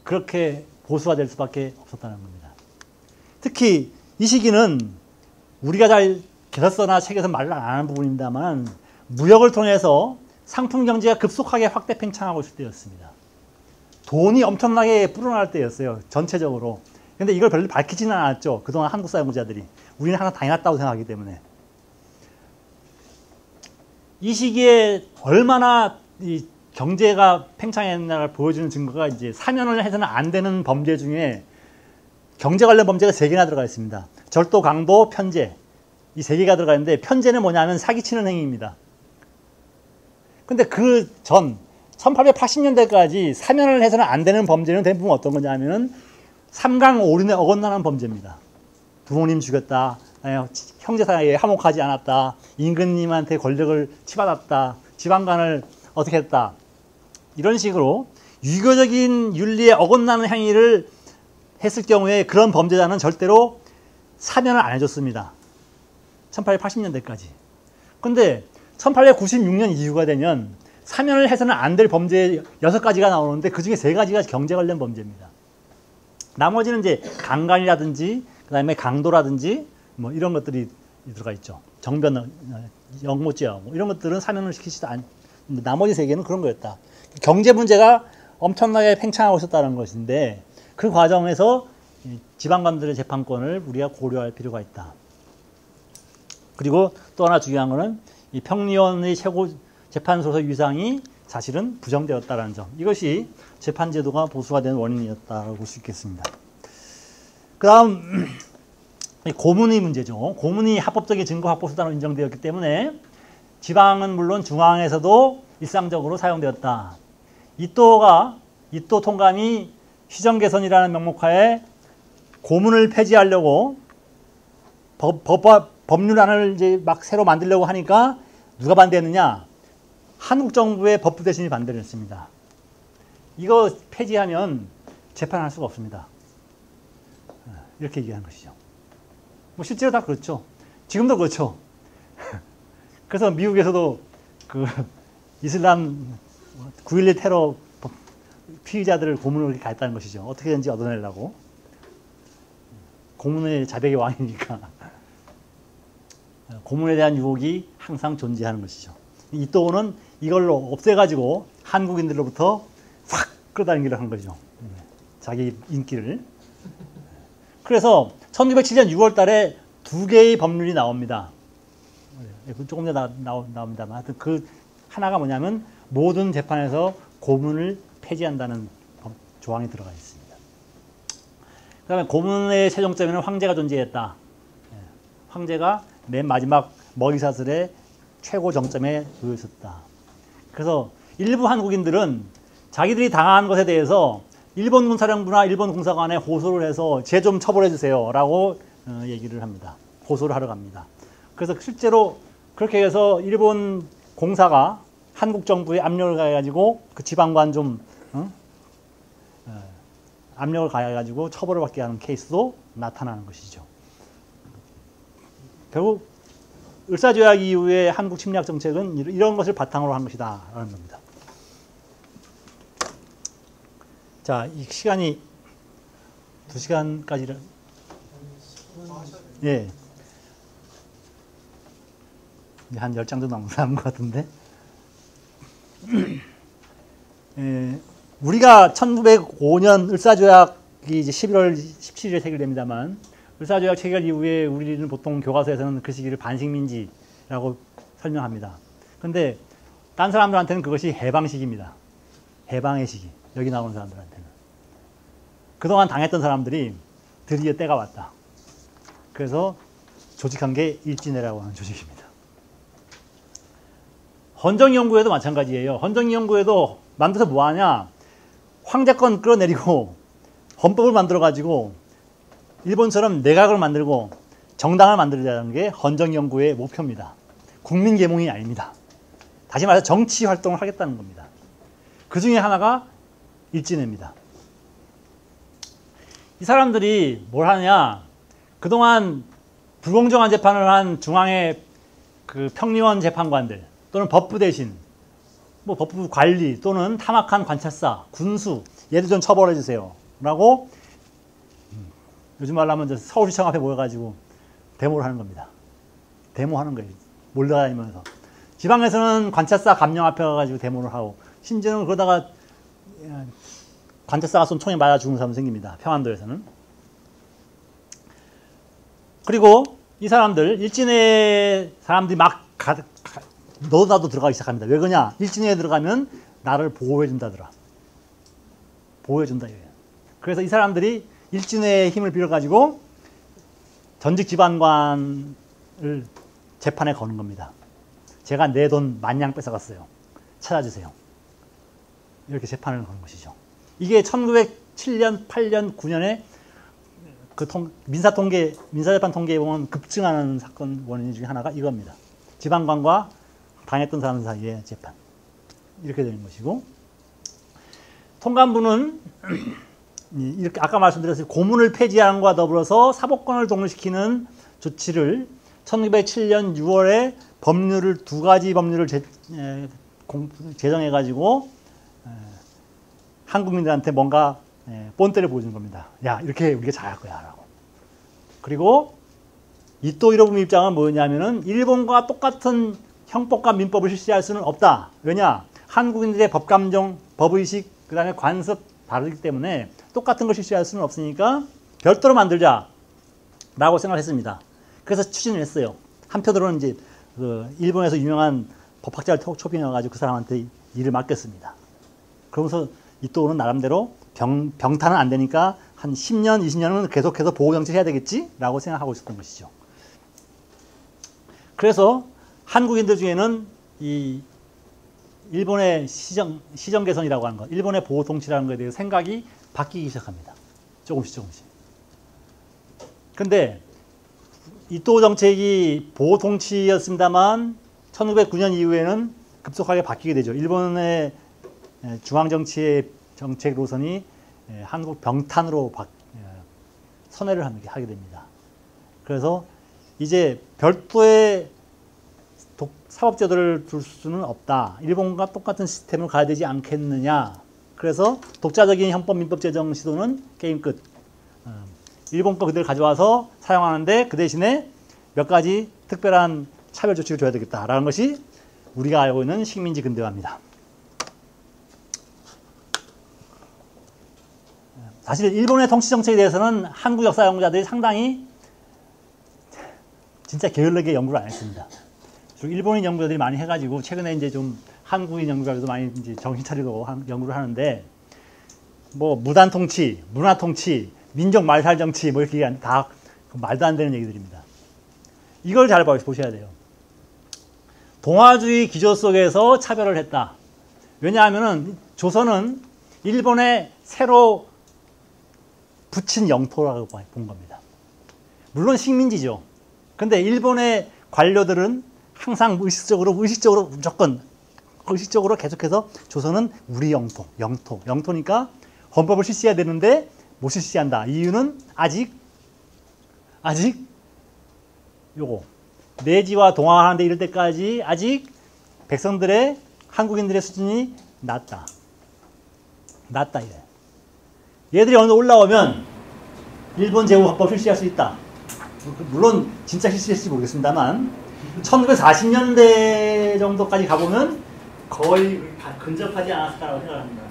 그렇게 보수화될 수밖에 없었다는 겁니다. 특히 이 시기는 우리가 잘 개설서나 책에서 말을 안 하는 부분입니다만 무역을 통해서 상품 경제가 급속하게 확대 팽창하고 있을 때였습니다. 돈이 엄청나게 불어날 때였어요. 전체적으로. 근데 이걸 별로 밝히지는 않았죠. 그동안 한국 사회공자들이. 우리는 항상 당연하다고 생각하기 때문에. 이 시기에 얼마나 이 경제가 팽창했나를 보여주는 증거가 이제 사면을 해서는 안 되는 범죄 중에 경제 관련 범죄가 3개나 들어가 있습니다. 절도, 강도, 편제. 이 3개가 들어가 있는데 편제는 뭐냐면 사기치는 행위입니다. 근데 그 전 1880년대까지 사면을 해서는 안 되는 범죄는 대부분 어떤 거냐면은 삼강 오륜에 어긋나는 범죄입니다. 부모님 죽였다, 형제 사이에 화목하지 않았다, 임금님한테 권력을 치받았다, 지방간을 어떻게 했다. 이런 식으로 유교적인 윤리에 어긋나는 행위를 했을 경우에 그런 범죄자는 절대로 사면을 안 해줬습니다. 1880년대까지. 근데 1896년 이후가 되면 사면을 해서는 안 될 범죄 6가지가 나오는데 그 중에 3가지가 경제 관련 범죄입니다. 나머지는 이제 강간이라든지 그 다음에 강도라든지 뭐 이런 것들이 들어가 있죠. 정변, 영모죄 뭐 이런 것들은 사면을 시키지도 않. 나머지 3개는 그런 거였다. 경제 문제가 엄청나게 팽창하고 있었다는 것인데 그 과정에서 지방관들의 재판권을 우리가 고려할 필요가 있다. 그리고 또 하나 중요한 거는 이 평리원의 최고 재판소의 위상이 사실은 부정되었다는 점. 이것이 재판제도가 보수화된 원인이었다고 볼 수 있겠습니다. 그 다음 고문의 문제죠. 고문이 합법적인 증거 확보 수단으로 인정되었기 때문에 지방은 물론 중앙에서도 일상적으로 사용되었다. 이또 통감이 시정개선이라는 명목하에 고문을 폐지하려고 법률안을 이제 막 새로 만들려고 하니까 누가 반대했느냐? 한국 정부의 법부 대신이 반대를 했습니다. 이거 폐지하면 재판할 수가 없습니다. 이렇게 얘기하는 것이죠. 뭐 실제로 다 그렇죠. 지금도 그렇죠. 그래서 미국에서도 그 이슬람 9.11 테러 피의자들을 고문으로 이렇게 가했다는 것이죠. 어떻게든지 얻어내려고. 고문의 자백의 왕이니까. 고문에 대한 유혹이 항상 존재하는 것이죠. 이또는 이걸로 없애가지고 한국인들로부터 확 끌어당기려 한 거죠. 자기 인기를. 그래서 1907년 6월 달에 2개의 법률이 나옵니다. 조금 전에 나옵니다만 하여튼 그 하나가 뭐냐면 모든 재판에서 고문을 폐지한다는 조항이 들어가 있습니다. 그 다음에 고문의 최종점에는 황제가 존재했다. 황제가 맨 마지막 머리사슬의 최고 정점에 놓여 있었다. 그래서 일부 한국인들은 자기들이 당한 것에 대해서 일본 군사령부나 일본 공사관에 호소를 해서 쟤 좀 처벌해 주세요 라고 얘기를 합니다. 호소를 하러 갑니다. 그래서 실제로 그렇게 해서 일본 공사가 한국 정부에 압력을 가해가지고 그 지방관 좀 압력을 가해가지고 처벌을 받게 하는 케이스도 나타나는 것이죠. 결국 을사조약 이후에 한국 침략 정책은 이런 것을 바탕으로 한 것이다 라는 겁니다. 자, 이 시간이 2시간까지 예. 한 10장 정도 남은 것 같은데 우리가 1905년 을사조약이 이제 11월 17일에 체결됩니다만 을사조약 체결 이후에 우리는 보통 교과서에서는 그 시기를 반식민지라고 설명합니다. 근데 딴 사람들한테는 그것이 해방시기입니다. 해방의 시기. 여기 나오는 사람들한테는. 그동안 당했던 사람들이 드디어 때가 왔다. 그래서 조직한 게 일진회라고 하는 조직입니다. 헌정연구회도 마찬가지예요. 헌정연구회도 만들어서 뭐하냐. 황제권 끌어내리고 헌법을 만들어가지고 일본처럼 내각을 만들고 정당을 만들자는 게 헌정연구회의 목표입니다. 국민계몽이 아닙니다. 다시 말해서 정치활동을 하겠다는 겁니다. 그 중에 하나가 일진회입니다. 이 사람들이 뭘 하냐. 그동안 불공정한 재판을 한 중앙의 그 평리원 재판관들 또는 법부 대신 뭐 법부 관리 또는 탐악한 관찰사, 군수 얘들 좀 처벌해 주세요 라고 요즘 말로 하면 서울시청 앞에 모여가지고 데모를 하는 겁니다. 데모하는 거예요. 몰려다니면서. 지방에서는 관찰사 감령 앞에 가가지고 데모를 하고 심지어는 그러다가 관찰사가 쏜 총에 맞아 죽는 사람 생깁니다. 평안도에서는. 그리고 이 사람들 일진회 사람들이 막 너도 나도 들어가기 시작합니다. 왜 그러냐? 일진회에 들어가면 나를 보호해준다더라. 보호해준다. 그래서 이 사람들이 일진회의 힘을 빌어가지고 전직 지방관을 재판에 거는 겁니다. 제가 내 돈 만냥 뺏어갔어요. 찾아주세요. 이렇게 재판을 거는 것이죠. 이게 1907년, 8년, 9년에 그 민사재판 통계에 보면 급증하는 사건 원인 중에 하나가 이겁니다. 지방관과 당했던 사람 사이의 재판. 이렇게 되는 것이고, 통감부는 이렇게 아까 말씀드렸듯이 고문을 폐지하는 것과 더불어서 사법권을 독립시키는 조치를 1907년 6월에 법률을 두 가지 법률을 제정해가지고 한국민들한테 뭔가 본때를 보여주는 겁니다. 야, 이렇게 우리가 잘할 거야 라고. 그리고 이토 히로부미 입장은 뭐였냐면은 일본과 똑같은 형법과 민법을 실시할 수는 없다. 왜냐? 한국인들의 법감정, 법의식, 그 다음에 관습 다르기 때문에 똑같은 걸 실시할 수는 없으니까 별도로 만들자 라고 생각했습니다. 그래서 추진을 했어요. 한편으로는 이제 그 일본에서 유명한 법학자를 초빙해가지고 그 사람한테 일을 맡겼습니다. 그러면서 이토는 나름대로 병탄은 안 되니까 한 10년, 20년은 계속해서 보호정책 해야 되겠지? 라고 생각하고 있었던 것이죠. 그래서 한국인들 중에는 이 일본의 시정 개선이라고 하는 것, 일본의 보호 통치라는 것에 대해서 생각이 바뀌기 시작합니다. 조금씩. 근데 이토 정책이 보호 통치였습니다만 1909년 이후에는 급속하게 바뀌게 되죠. 일본의 중앙 정치의 정책 노선이 한국 병탄으로 선회를 하게 됩니다. 그래서 이제 별도의 사법제도를 둘 수는 없다. 일본과 똑같은 시스템을 가야 되지 않겠느냐. 그래서 독자적인 형법 민법 제정 시도는 게임 끝. 일본 거 그대로 가져와서 사용하는데 그 대신에 몇 가지 특별한 차별 조치를 줘야 되겠다라는 것이 우리가 알고 있는 식민지 근대화입니다. 사실 일본의 통치 정책에 대해서는 한국 역사 연구자들이 상당히 진짜 게을르게 연구를 안 했습니다. 일본인 연구자들이 많이 해가지고 최근에 이제 좀 한국인 연구자들도 많이 이제 정신 차리고 연구를 하는데 뭐 무단 통치, 문화 통치, 민족 말살 정치 뭐 이렇게 다 말도 안 되는 얘기들입니다. 이걸 잘 보셔야 돼요. 동아주의 기조 속에서 차별을 했다. 왜냐하면은 조선은 일본에 새로 붙인 영토라고 본 겁니다. 물론 식민지죠. 근데 일본의 관료들은 항상 의식적으로 무조건 의식적으로 계속해서 조선은 우리 영토니까 헌법을 실시해야 되는데 못 실시한다. 이유는 아직 요거 내지와 동화하는데 이럴 때까지 아직 백성들의 한국인들의 수준이 낮다 이래. 얘들이 어느 올라오면 일본 제국헌법 실시할 수 있다. 물론 진짜 실시했을지 모르겠습니다만 1940년대 정도까지 가보면 거의 근접하지 않았을까라고 생각합니다.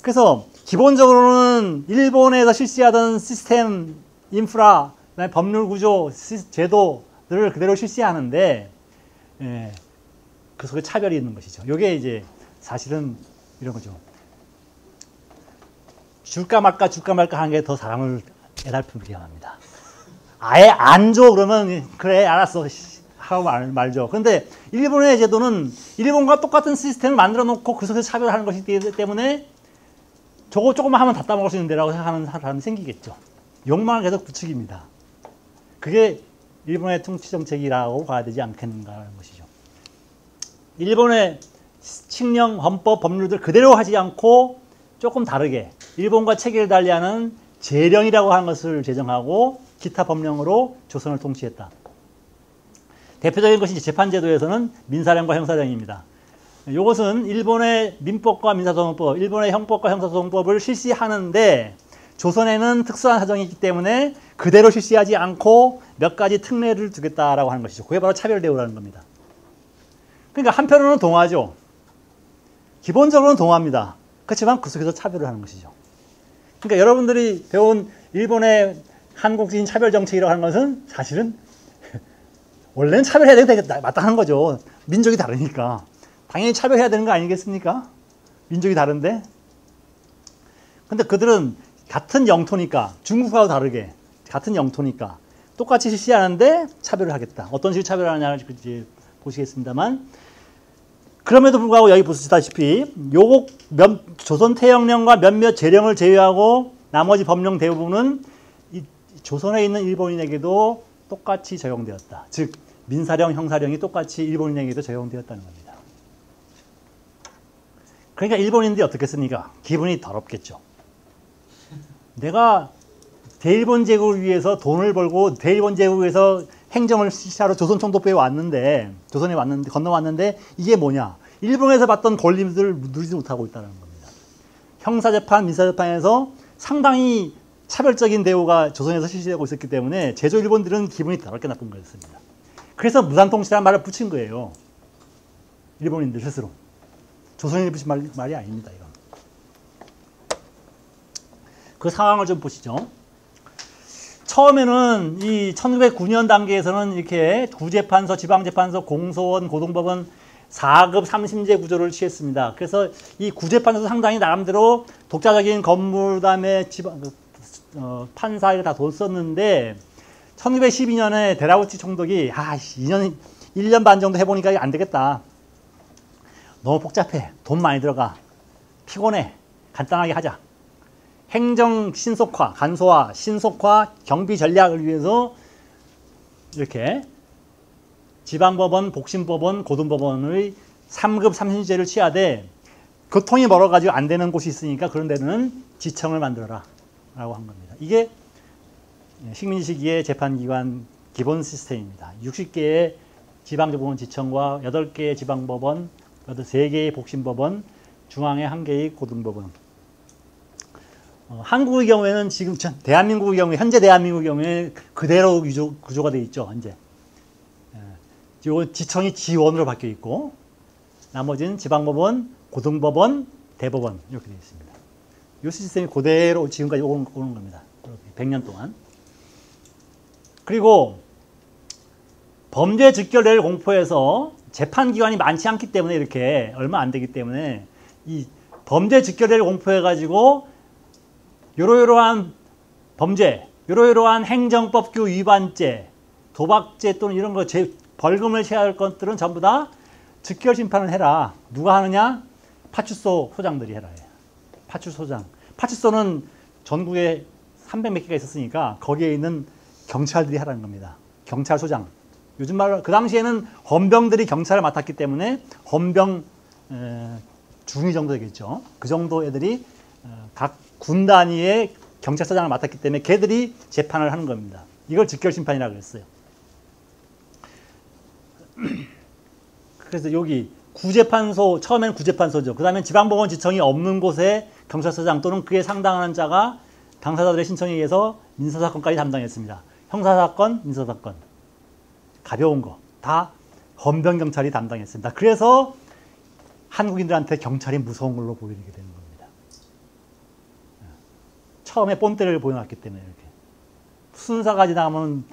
그래서 기본적으로는 일본에서 실시하던 시스템, 인프라, 법률 구조, 제도들을 그대로 실시하는데 그 속에 차별이 있는 것이죠. 이게 이제 사실은 이런 거죠. 줄까 말까 하는 게 더 사람을 애달프게 합니다. 아예 안 줘 그러면 그래 알았어 하고 말죠. 그런데 일본의 제도는 일본과 똑같은 시스템을 만들어 놓고 그 속에서 차별하는 것이기 때문에 저거 조금만 하면 다 따먹을 수 있는 데라고 생각하는 사람이 생기겠죠. 욕망을 계속 부추깁니다. 그게 일본의 통치 정책이라고 봐야 되지 않겠는가라는 것이죠. 일본의 칙령, 헌법, 법률들 그대로 하지 않고 조금 다르게 일본과 체계를 달리하는 제령이라고 하는 것을 제정하고 기타 법령으로 조선을 통치했다. 대표적인 것이 재판제도에서는 민사령과 형사령입니다. 이것은 일본의 민법과 민사소송법, 일본의 형법과 형사소송법을 실시하는데 조선에는 특수한 사정이 있기 때문에 그대로 실시하지 않고 몇 가지 특례를 두겠다라고 하는 것이죠. 그게 바로 차별대우라는 겁니다. 그러니까 한편으로는 동화죠. 기본적으로는 동화입니다. 그렇지만 그 속에서 차별을 하는 것이죠. 그러니까 여러분들이 배운 일본의 한국인 차별정책이라고 하는 것은 사실은 원래는 차별해야 되는 게 마땅한 거죠. 민족이 다르니까. 당연히 차별해야 되는 거 아니겠습니까? 민족이 다른데. 근데 그들은 같은 영토니까, 중국하고 다르게 같은 영토니까 똑같이 실시하는데 차별을 하겠다. 어떤 식으로 차별하느냐를 보시겠습니다만, 그럼에도 불구하고 여기 보시다시피 요거 조선 태영령과 몇몇 제령을 제외하고 나머지 법령 대부분은 이 조선에 있는 일본인에게도 똑같이 적용되었다. 즉 민사령, 형사령이 똑같이 일본인에게도 적용되었다는 겁니다. 그러니까 일본인들이 어떻겠습니까? 기분이 더럽겠죠. 내가 대일본 제국을 위해서 돈을 벌고 대일본 제국에서 행정을 실시하러 조선 총독부에 왔는데, 조선에 왔는데, 건너왔는데 이게 뭐냐? 일본에서 받던 권리들을 누리지 못하고 있다는 겁니다. 형사재판, 민사재판에서 상당히 차별적인 대우가 조선에서 실시되고 있었기 때문에 제조 일본들은 기분이 더럽게 나쁜 거였습니다. 그래서 무산통치라는 말을 붙인 거예요. 일본인들 스스로. 조선인이 붙인 말이 아닙니다. 이건. 그 상황을 좀 보시죠. 처음에는 이 1909년 단계에서는 이렇게 구재판서, 지방재판서, 공소원, 고등법원 4급 3심제 구조를 취했습니다. 그래서 이 구재판서 상당히 나름대로 독자적인 건물, 그다음에 판사를 다 뒀었는데 1912년에 데라우치 총독이 1년 반 정도 해보니까 안 되겠다. 너무 복잡해. 돈 많이 들어가. 피곤해. 간단하게 하자. 행정 신속화, 간소화, 신속화, 경비 전략을 위해서 이렇게 지방법원, 복심법원, 고등법원의 3급 3심제를 취하되 교통이 멀어가지고 안 되는 곳이 있으니까 그런 데는 지청을 만들어라 라고 한 겁니다. 이게 식민지 시기의 재판기관 기본 시스템입니다. 60개의 지방법원 지청과 8개의 지방법원, 3개의 복심법원, 중앙에 1개의 고등법원. 한국의 경우에는 지금 대한민국의 경우에, 현재 대한민국의 경우에 그대로 구조가 되어 있죠. 이제 요 지청이 지원으로 바뀌어 있고 나머지는 지방법원, 고등법원, 대법원 이렇게 되어 있습니다. 이 시스템이 그대로 지금까지 오는 겁니다. 100년 동안. 그리고 범죄 즉결례를 공포해서 재판기관이 많지 않기 때문에 이렇게 얼마 안 되기 때문에 이 범죄 즉결례를 공포해가지고 요러요러한 범죄, 요러요러한 행정법규 위반죄, 도박죄 또는 이런 거 벌금을 취해야 할 것들은 전부 다 즉결 심판을 해라. 누가 하느냐? 파출소 소장들이 해라. 파출소장. 파출소는 전국에 300몇 개가 있었으니까 거기에 있는 경찰들이 하라는 겁니다. 경찰소장. 요즘 말로 그 당시에는 헌병들이 경찰을 맡았기 때문에 헌병 중위 정도 되겠죠. 그 정도 애들이 각 군 단위의 경찰서장을 맡았기 때문에 걔들이 재판을 하는 겁니다. 이걸 직결심판이라고 그랬어요. 그래서 여기 구재판소, 처음에는 구재판소죠. 그 다음에 지방법원지청이 없는 곳에 경찰서장 또는 그에 상당한 자가 당사자들의 신청에 의해서 민사사건까지 담당했습니다. 형사사건, 민사사건, 가벼운 거 다 헌병경찰이 담당했습니다. 그래서 한국인들한테 경찰이 무서운 걸로 보이게 되는 겁니다. 처음에 본때를 보여놨기 때문에 이렇게 순사가 지나가면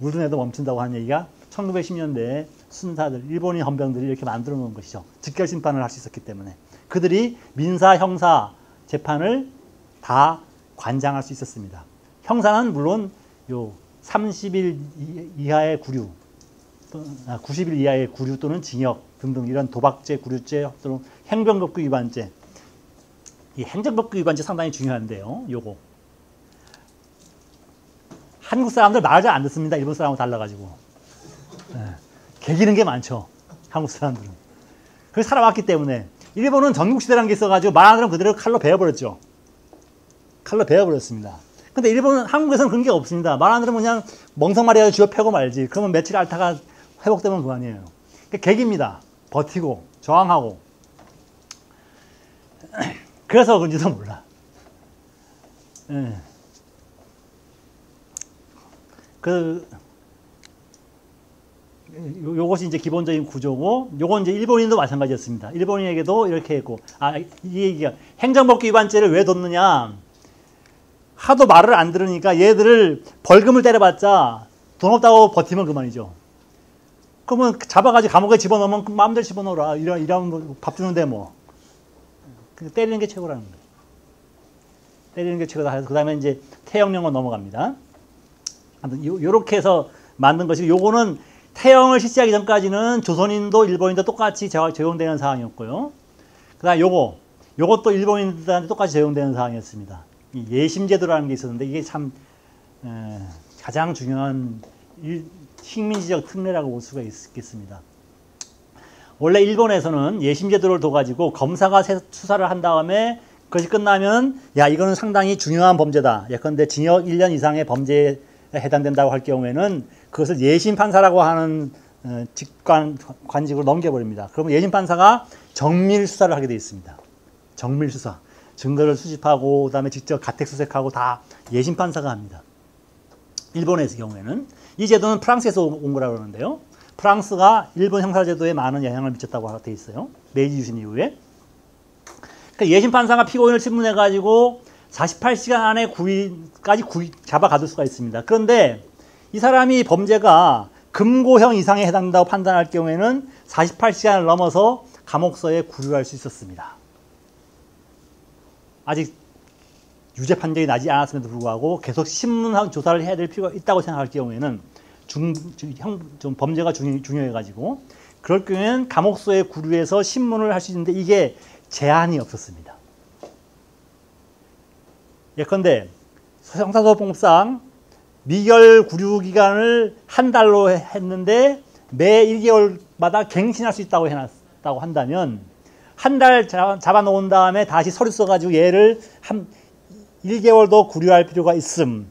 우는 애도 멈춘다고 하는 얘기가 1910년대에 순사들, 일본인 헌병들이 이렇게 만들어 놓은 것이죠. 직결심판을 할 수 있었기 때문에 그들이 민사, 형사 재판을 다 관장할 수 있었습니다. 형사는 물론 요 30일 이하의 구류, 90일 이하의 구류 또는 징역 등등 이런 도박죄, 구류죄 또는 행정법규 위반죄. 이 행정법규 위반죄 상당히 중요한데요. 요거 한국 사람들 말 잘 안 듣습니다. 일본 사람하고 달라가지고 개기는 게 많죠. 한국 사람들은. 그래서 살아왔기 때문에 일본은 전국시대라는 게 있어가지고 말 안 들으면 그대로 칼로 베어버렸죠. 칼로 베어버렸습니다. 근데 일본은, 한국에서는 그런 게 없습니다. 말 안 들으면 그냥 멍석말이라도 쥐어 패고 말지. 그러면 며칠 앓다가 회복되면 그만이에요. 그러니까 개기입니다. 버티고 저항하고. 그래서 그런지도 몰라. 요것이 이제 기본적인 구조고, 요건 이제 일본인도 마찬가지였습니다. 일본인에게도 이렇게 했고, 이 얘기가 행정법규 위반죄를 왜 뒀느냐? 하도 말을 안 들으니까 얘들을 벌금을 때려봤자 돈 없다고 버티면 그만이죠. 그러면 잡아가지고 감옥에 집어넣으면 마음대로 집어넣어라. 이러면 밥 주는데 뭐. 때리는 게 최고라는 거예요. 때리는 게 최고다 해서 그 다음에 이제 태형령으로 넘어갑니다. 아무튼 요렇게 해서 만든 것이고, 요거는 태형을 실시하기 전까지는 조선인도 일본인도 똑같이 적용되는 사항이었고요. 그 다음에 요것도 일본인들한테 똑같이 적용되는 사항이었습니다. 이 예심제도라는 게 있었는데, 이게 참 가장 중요한 식민지적 특례라고 볼 수가 있겠습니다. 원래 일본에서는 예심제도를 둬가지고 검사가 수사를 한 다음에 그것이 끝나면 야, 이거는 상당히 중요한 범죄다. 예컨대 징역 1년 이상의 범죄에 해당된다고 할 경우에는 그것을 예심판사라고 하는 관직으로 넘겨버립니다. 그러면 예심판사가 정밀수사를 하게 되어 있습니다. 정밀수사. 증거를 수집하고 그다음에 직접 가택수색하고 다 예심판사가 합니다. 일본에서 경우에는. 이 제도는 프랑스에서 온 거라고 그러는데요. 프랑스가 일본 형사제도에 많은 영향을 미쳤다고 되어 있어요. 메이지 유신 이후에. 그러니까 예심판사가 피고인을 신문해가지고 48시간 안에 구인까지 잡아가둘 수가 있습니다. 그런데 이 사람이 범죄가 금고형 이상에 해당된다고 판단할 경우에는 48시간을 넘어서 감옥서에 구류할 수 있었습니다. 아직 유죄 판정이 나지 않았음에도 불구하고 계속 신문 조사를 해야 될 필요가 있다고 생각할 경우에는 좀 범죄가 중요해가지고 그럴 경우에는 감옥소에 구류해서 신문을 할 수 있는데 이게 제한이 없었습니다. 예컨대 형사소송법상 미결 구류 기간을 한 달로 했는데 매 1개월마다 갱신할 수 있다고 해놨다고 한다면 한 달 잡아놓은 다음에 다시 서류 써가지고 얘를 한 1개월 더 구류할 필요가 있음.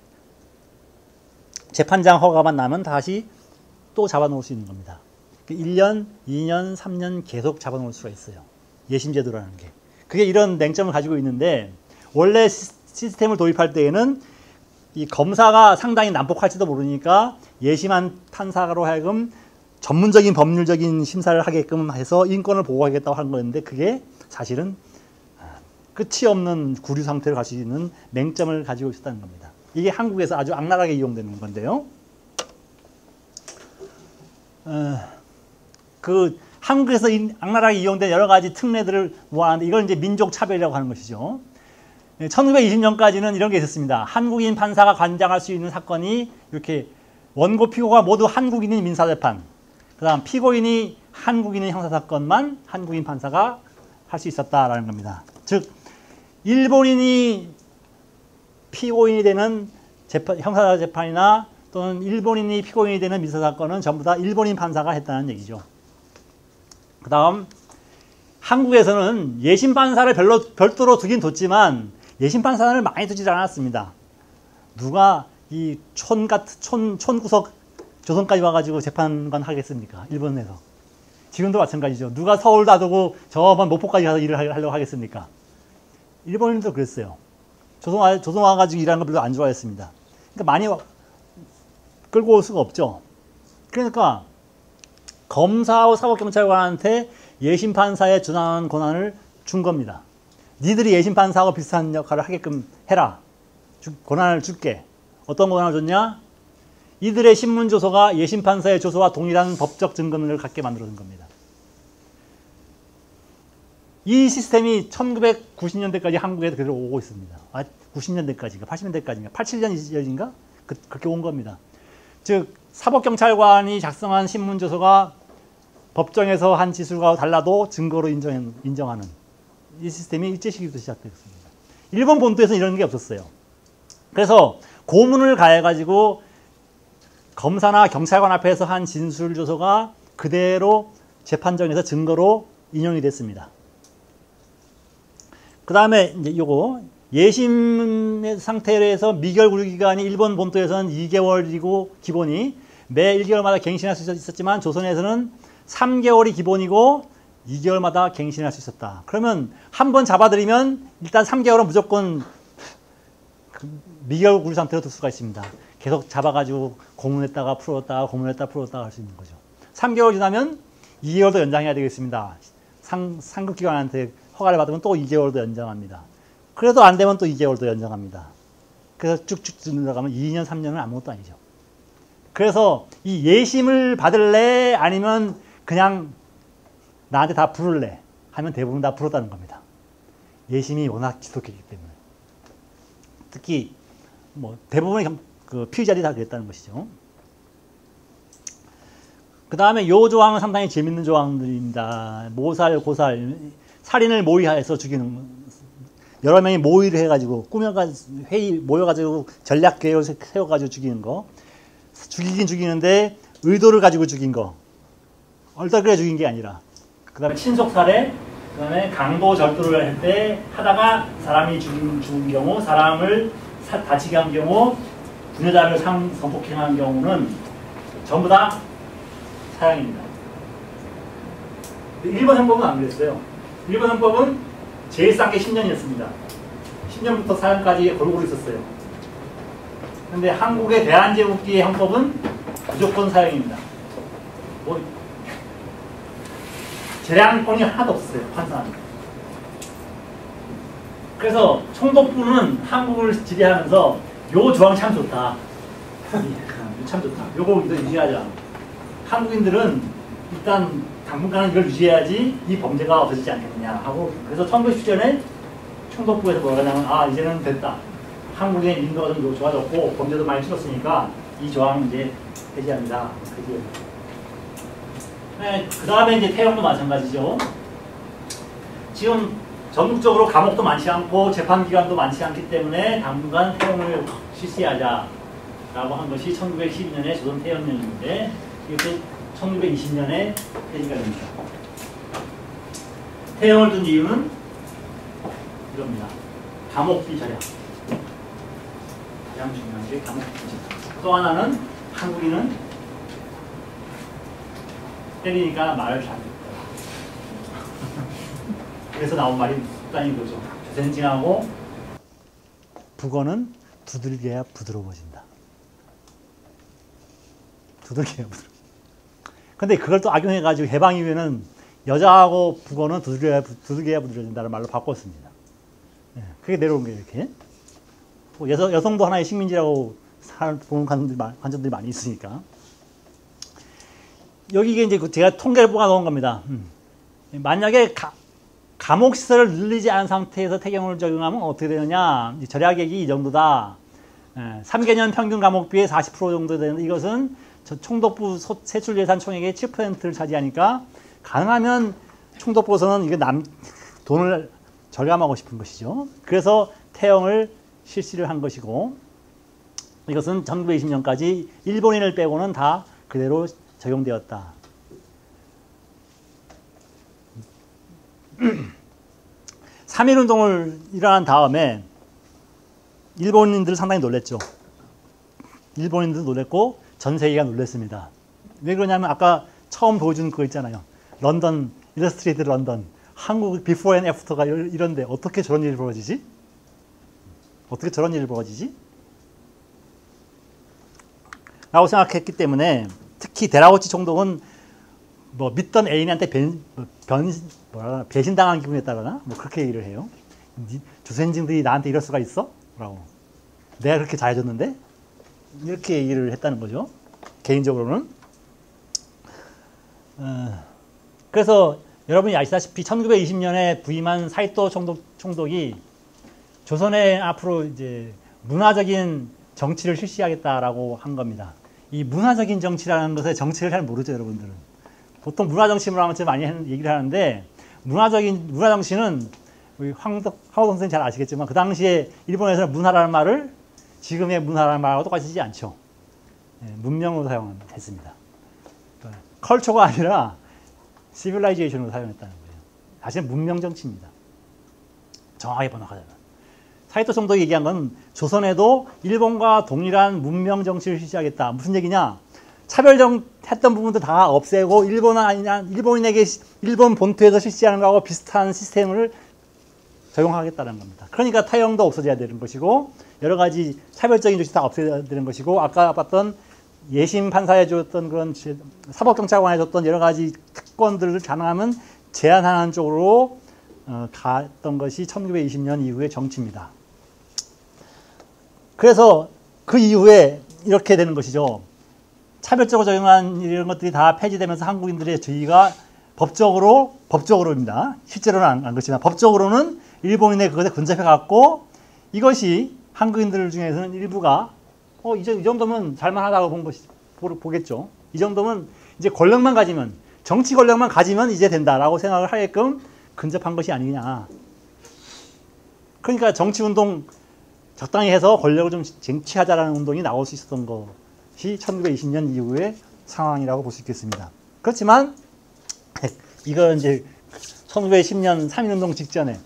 재판장 허가만 나면 다시 또 잡아놓을 수 있는 겁니다. 1년, 2년, 3년 계속 잡아놓을 수가 있어요. 예심제도라는 게. 그게 이런 맹점을 가지고 있는데 원래 시스템을 도입할 때에는 이 검사가 상당히 난폭할지도 모르니까 예심한 판사로 하여금 전문적인 법률적인 심사를 하게끔 해서 인권을 보호하겠다고 한 거였는데 그게 사실은 끝이 없는 구류 상태로 갈 수 있는 맹점을 가지고 있었다는 겁니다. 이게 한국에서 아주 악랄하게 이용되는 건데요. 그 한국에서 악랄하게 이용된 여러 가지 특례들을 모아놨는데 이걸 이제 민족 차별이라고 하는 것이죠. 1920년까지는 이런 게 있었습니다. 한국인 판사가 관장할 수 있는 사건이 이렇게 원고 피고가 모두 한국인인 민사재판, 그 다음 피고인이 한국인인 형사사건만 한국인 판사가 할 수 있었다라는 겁니다. 즉 일본인이 피고인이 되는 형사재판이나 또는 일본인이 피고인이 되는 민사사건은 전부 다 일본인 판사가 했다는 얘기죠. 그 다음 한국에서는 예심 판사를 별도로 두긴 뒀지만 예심 판사를 많이 두지 않았습니다. 누가 이 촌구석 조선까지 와가지고 재판관 하겠습니까? 일본에서. 지금도 마찬가지죠. 누가 서울 놔두고 저번 목포까지 가서 일을 하려고 하겠습니까? 일본인도 그랬어요. 조선 와가지고 일하는 거 별로 안 좋아했습니다. 그러니까 많이 끌고 올 수가 없죠. 그러니까 검사하고 사법경찰관한테 예심판사에 준하는 권한을 준 겁니다. 니들이 예심판사하고 비슷한 역할을 하게끔 해라. 권한을 줄게. 어떤 권한을 줬냐? 이들의 신문조서가 예심판사의 조서와 동일한 법적 증거를 갖게 만들어준 겁니다. 이 시스템이 1990년대까지 한국에 그대로 오고 있습니다. 90년대까지인가 80년대까지인가 87년인가 그렇게 온 겁니다. 즉 사법경찰관이 작성한 신문조서가 법정에서 한 지술과 달라도 증거로 인정하는 이 시스템이 일제시기부터 시작됐습니다. 일본 본토에서는 이런 게 없었어요. 그래서 고문을 가해가지고 검사나 경찰관 앞에서 한 진술조서가 그대로 재판정에서 증거로 인용이 됐습니다. 그 다음에 이제 요거 예심 상태에서 미결 구류 기간이 일본 본토에서는 2개월이고 기본이 매 1개월마다 갱신할 수 있었지만 조선에서는 3개월이 기본이고 2개월마다 갱신할 수 있었다. 그러면 한 번 잡아들이면 일단 3개월은 무조건 미결 구류 상태로 둘 수가 있습니다. 계속 잡아가지고 고문했다가 풀었다가 고문했다가 풀었다가 할 수 있는 거죠. 3개월 지나면 2개월도 연장해야 되겠습니다. 상급기관한테 허가를 받으면 또 2개월도 연장합니다. 그래도 안 되면 또 2개월도 연장합니다. 그래서 쭉쭉 들어가면 2년, 3년은 아무것도 아니죠. 그래서 이 예심을 받을래 아니면 그냥 나한테 다 부를래 하면 대부분 다 불었다는 겁니다. 예심이 워낙 지속했기 때문에. 특히 뭐 대부분의 그 피의자들이 다 그랬다는 것이죠. 그 다음에 요 조항은 상당히 재밌는 조항들입니다. 모살, 고살, 살인을 모의해서 죽이는, 여러 명이 모의를 해가지고 꾸며가지고 모여가지고 전략 계획을 세워가지고 죽이는 거. 죽이긴 죽이는데 의도를 가지고 죽인 거. 얼떨결에 죽인 게 아니라. 그 다음에 친속살해, 그 다음에 강도 절도를 할 때 하다가 사람이 죽은 경우, 사람을 다치게 한 경우, 부녀자를 성폭행한 경우는 전부 다 사형입니다. 일본 형법은 안 그랬어요. 일본 형법은 제일 싼 게 10년이었습니다. 10년부터 사형까지 골고루 있었어요. 근데 한국의 대한제국기의 형법은 무조건 사형입니다. 뭐 재량권이 하나도 없었어요. 판사는. 그래서 총독부는 한국을 지배하면서 요 조항 참 좋다. 참 좋다. 요거 유지하자. 한국인들은 일단 당분간은 이걸 유지해야지 이 범죄가 없어지지 않겠느냐 하고, 그래서 1910년에 총독부에서 뭐라 하냐면 이제는 됐다. 한국의 민도가 좀 좋아졌고 범죄도 많이 줄었으니까 이 조항 이제 폐지합니다. 네, 그 다음에 이제 태형도 마찬가지죠. 지금 전국적으로 감옥도 많지 않고 재판기관도 많지 않기 때문에 당분간 태형을 실시하자라고 한 것이 1912년에 조선 태형령인데 이것도 1920년에 폐지가 됩니다. 태형을 둔 이유는 이겁니다. 감옥비 절약. 가장 중요한 게 감옥비 절약. 또 하나는 한국인은 때리니까 말을 잘 듣더라. 그래서 나온 말이 습관인 거죠. 조센징하고 북어는 두들겨야 부드러워진다. 두들겨야 부드러워. 근데 그걸 또 악용해가지고 해방 이후에는 여자하고 북어는 두들겨야 부드러워진다는 말로 바꿨습니다. 네, 그게 내려온 거예요, 이렇게. 뭐 여성도 하나의 식민지라고 보는 관점들이 많이 있으니까. 여기 이제 제가 통계를 뽑아놓은 겁니다. 만약에 감옥시설을 늘리지 않은 상태에서 태경을 적용하면 어떻게 되느냐. 절약액이 이 정도다. 3개년 평균 감옥비의 40% 정도 되는데 이것은 총독부 세출 예산 총액의 7%를 차지하니까 가능하면 총독부에서는 이게 돈을 절감하고 싶은 것이죠. 그래서 태형을 실시를 한 것이고, 이것은 1920년까지 일본인을 빼고는 다 그대로 적용되었다. 3.1운동을 일어난 다음에 일본인들 상당히 놀랬죠. 일본인들도 놀랬고 전 세계가 놀랬습니다. 왜 그러냐면 아까 처음 보여준 그거 있잖아요. 런던, 일러스트레이트 런던. 한국 비포 앤 애프터가 이런데 어떻게 저런 일이 벌어지지? 어떻게 저런 일이 벌어지지? 라고 생각했기 때문에 특히 데라우치 총독은 뭐 믿던 애인한테 배신당한 기분이었다거나 뭐 그렇게 얘기를 해요. 조선인들이 나한테 이럴 수가 있어? 라고. 내가 그렇게 잘해줬는데? 이렇게 얘기를 했다는 거죠. 개인적으로는. 그래서 여러분이 아시다시피 1920년에 부임한 사이토 총독이 조선에 앞으로 이제 문화적인 정치를 실시하겠다라고 한 겁니다. 이 문화적인 정치라는 것에 정치를 잘 모르죠, 여러분들은. 보통 문화정치를 하면서 많이 얘기를 하는데, 문화 정치는 우리 하호 선생님 잘 아시겠지만, 그 당시에 일본에서는 문화라는 말을 지금의 문화라는 말하고 똑같이 쓰지 않죠. 문명으로 사용했습니다. 컬처가 아니라 시빌라이제이션으로 사용했다는 거예요. 사실은 문명 정치입니다. 정확하게 번역하자면. 사이토 총독이 얘기한 건 조선에도 일본과 동일한 문명 정치를 실시하겠다. 무슨 얘기냐? 차별했던 부분도 다 없애고 일본인에게 일본 본토에서 실시하는 거하고 비슷한 시스템을 적용하겠다는 겁니다. 그러니까 타형도 없어져야 되는 것이고 여러 가지 차별적인 조치 다 없애야 되는 것이고 아까 봤던 예심 판사해 줬던 그런 사법경찰관에 줬던 여러 가지 특권들을 가능하면 제한하는 쪽으로 갔던 것이 1920년 이후의 정치입니다. 그래서 그 이후에 이렇게 되는 것이죠. 차별적으로 적용한 이런 것들이 다 폐지되면서 한국인들의 주의가 법적으로입니다. 실제로는 안 그렇지만 법적으로는 일본인의 그것에 근접해 갖고 이것이 한국인들 중에서는 일부가 이 정도면 잘만하다고 보겠죠. 이 정도면 이제 권력만 가지면 정치 권력만 가지면 이제 된다라고 생각을 하게끔 근접한 것이 아니냐. 그러니까 정치운동 적당히 해서 권력을 좀 쟁취하자라는 운동이 나올 수 있었던 것이 1920년 이후의 상황이라고 볼 수 있겠습니다. 그렇지만 이건 이제 1910년 3.1운동 직전에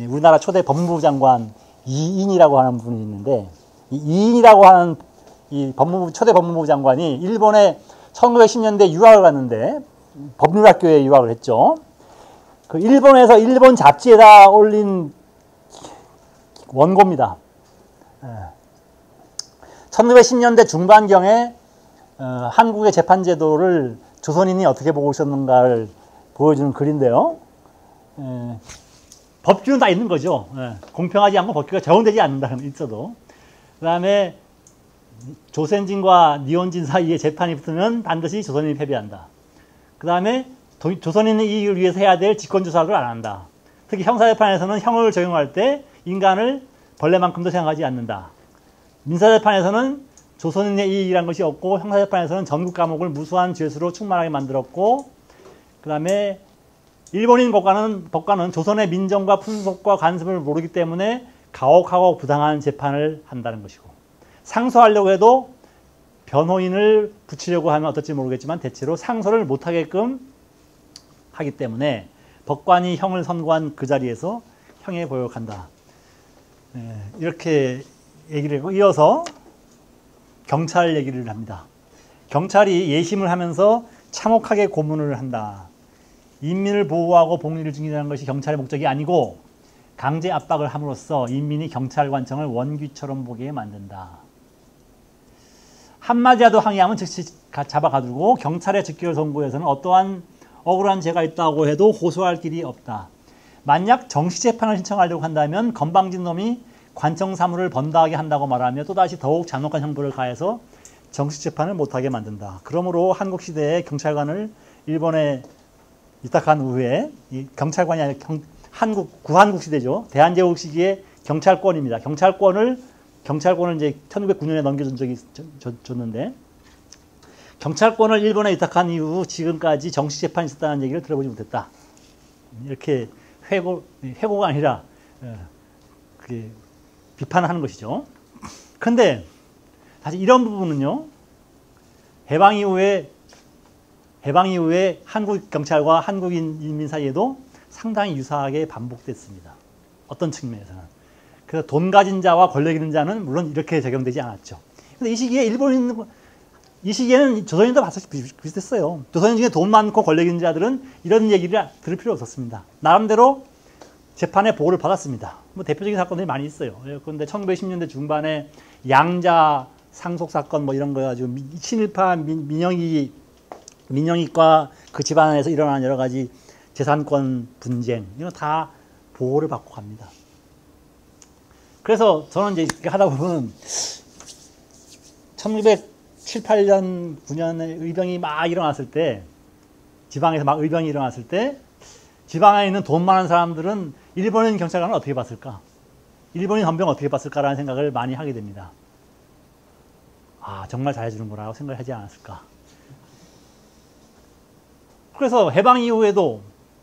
우리나라 초대 법무부 장관 이인이라고 하는 분이 있는데 이 이인이라고 하는 이 초대 법무부 장관이 일본에 1910년대 유학을 갔는데 법률학교에 유학을 했죠. 그 일본에서 일본 잡지에다 올린 원고입니다. 1910년대 중반경에 한국의 재판제도를 조선인이 어떻게 보고 있었는가를 보여주는 글인데요. 법규는 다 있는 거죠. 공평하지 않고 법규가 적용되지 않는다는 있어도. 그 다음에 조선진과 니혼진 사이에 재판이 붙으면 반드시 조선인이 패배한다. 그 다음에 조선인의 이익을 위해서 해야 될 직권조사를 안 한다. 특히 형사재판에서는 형을 적용할 때 인간을 벌레만큼도 생각하지 않는다. 민사재판에서는 조선인의 이익이라는 것이 없고 형사재판에서는 전국 감옥을 무수한 죄수로 충만하게 만들었고 그 다음에 일본인 법관은 조선의 민정과 풍속과 관습을 모르기 때문에 가혹하고 부당한 재판을 한다는 것이고 상소하려고 해도 변호인을 붙이려고 하면 어떨지 모르겠지만 대체로 상소를 못하게끔 하기 때문에 법관이 형을 선고한 그 자리에서 형에 보역한다. 이렇게 얘기를 하고 이어서 경찰 얘기를 합니다. 경찰이 예심을 하면서 참혹하게 고문을 한다. 인민을 보호하고 복리를 중진하는 것이 경찰의 목적이 아니고 강제 압박을 함으로써 인민이 경찰관청을 원귀처럼 보게 만든다. 한마디라도 항의하면 즉시 잡아가두고 경찰의 직결 선고에서는 어떠한 억울한 죄가 있다고 해도 호소할 길이 없다. 만약 정시재판을 신청하려고 한다면 건방진 놈이 관청 사무를 번다하게 한다고 말하며 또다시 더욱 잔혹한 형벌을 가해서 정시재판을 못하게 만든다. 그러므로 한국시대의 경찰관을 일본에 위탁한 후에 이 경찰관이 아니라 구한국 시대죠. 대한제국 시기의 경찰권입니다. 경찰권을 이제 1909년에 넘겨준 적이 줬는데 경찰권을 일본에 위탁한 이후 지금까지 정시재판이 있었다는 얘기를 들어보지 못했다. 이렇게 회고가 아니라 그게 비판을 하는 것이죠. 근데 사실 이런 부분은요, 해방 이후에 한국 경찰과 한국인 인민 사이에도 상당히 유사하게 반복됐습니다. 어떤 측면에서는. 그래서 돈 가진 자와 권력 있는 자는 물론 이렇게 적용되지 않았죠. 근데 이 시기에는 조선인도 비슷했어요. 조선인 중에 돈 많고 권력 있는 자들은 이런 얘기를 들을 필요 없었습니다. 나름대로 재판의 보호를 받았습니다. 뭐 대표적인 사건들이 많이 있어요. 그런데 1910년대 중반에 양자 상속 사건 뭐 이런 거 가지고 친일파 민영이과 그 집안에서 일어난 여러 가지 재산권 분쟁 이런 다 보호를 받고 갑니다. 그래서 저는 이제 이렇게 하다 보면 1907, 8년, 9년에 의병이 막 일어났을 때, 지방에서 막 의병이 일어났을 때 지방에 있는 돈 많은 사람들은 일본인 경찰관을 어떻게 봤을까? 일본인 헌병을 어떻게 봤을까라는 생각을 많이 하게 됩니다. 아, 정말 잘해주는구나 라고 생각을 하지 않았을까? 그래서 해방 이후에도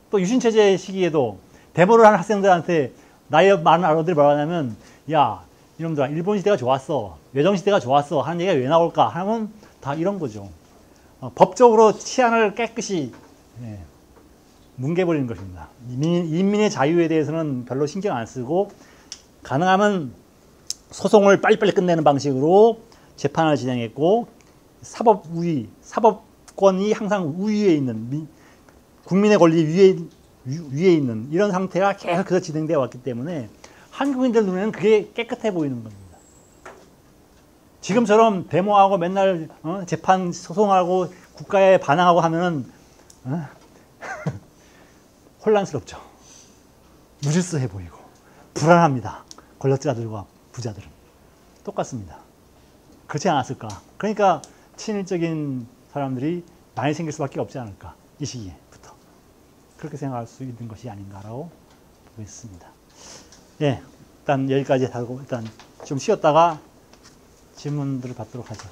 또 유신체제 시기에도 데모를 하는 학생들한테 나이 많은 어른들이 뭐라 하냐면, 야, 이놈들아, 일본 시대가 좋았어, 외정 시대가 좋았어 하는 얘기가 왜 나올까 하면 다 이런 거죠. 법적으로 치안을 깨끗이 뭉개버리는 것입니다. 인민의 자유에 대해서는 별로 신경 안 쓰고 가능하면 소송을 빨리빨리 끝내는 방식으로 재판을 진행했고, 사법권이 항상 우위에 있는, 국민의 권리 위에 있는 이런 상태가 계속 그래서 진행되어 왔기 때문에 한국인들 눈에는 그게 깨끗해 보이는 겁니다. 지금처럼 데모하고 맨날 재판 소송하고 국가에 반항하고 하면은 혼란스럽죠. 무질서해 보이고 불안합니다. 권력자들과 부자들은 똑같습니다. 그렇지 않았을까? 그러니까 친일적인 사람들이 많이 생길 수밖에 없지 않을까? 이 시기에부터 그렇게 생각할 수 있는 것이 아닌가라고 보고 있습니다. 예, 일단 여기까지 하고 일단 좀 쉬었다가 질문들을 받도록 하죠.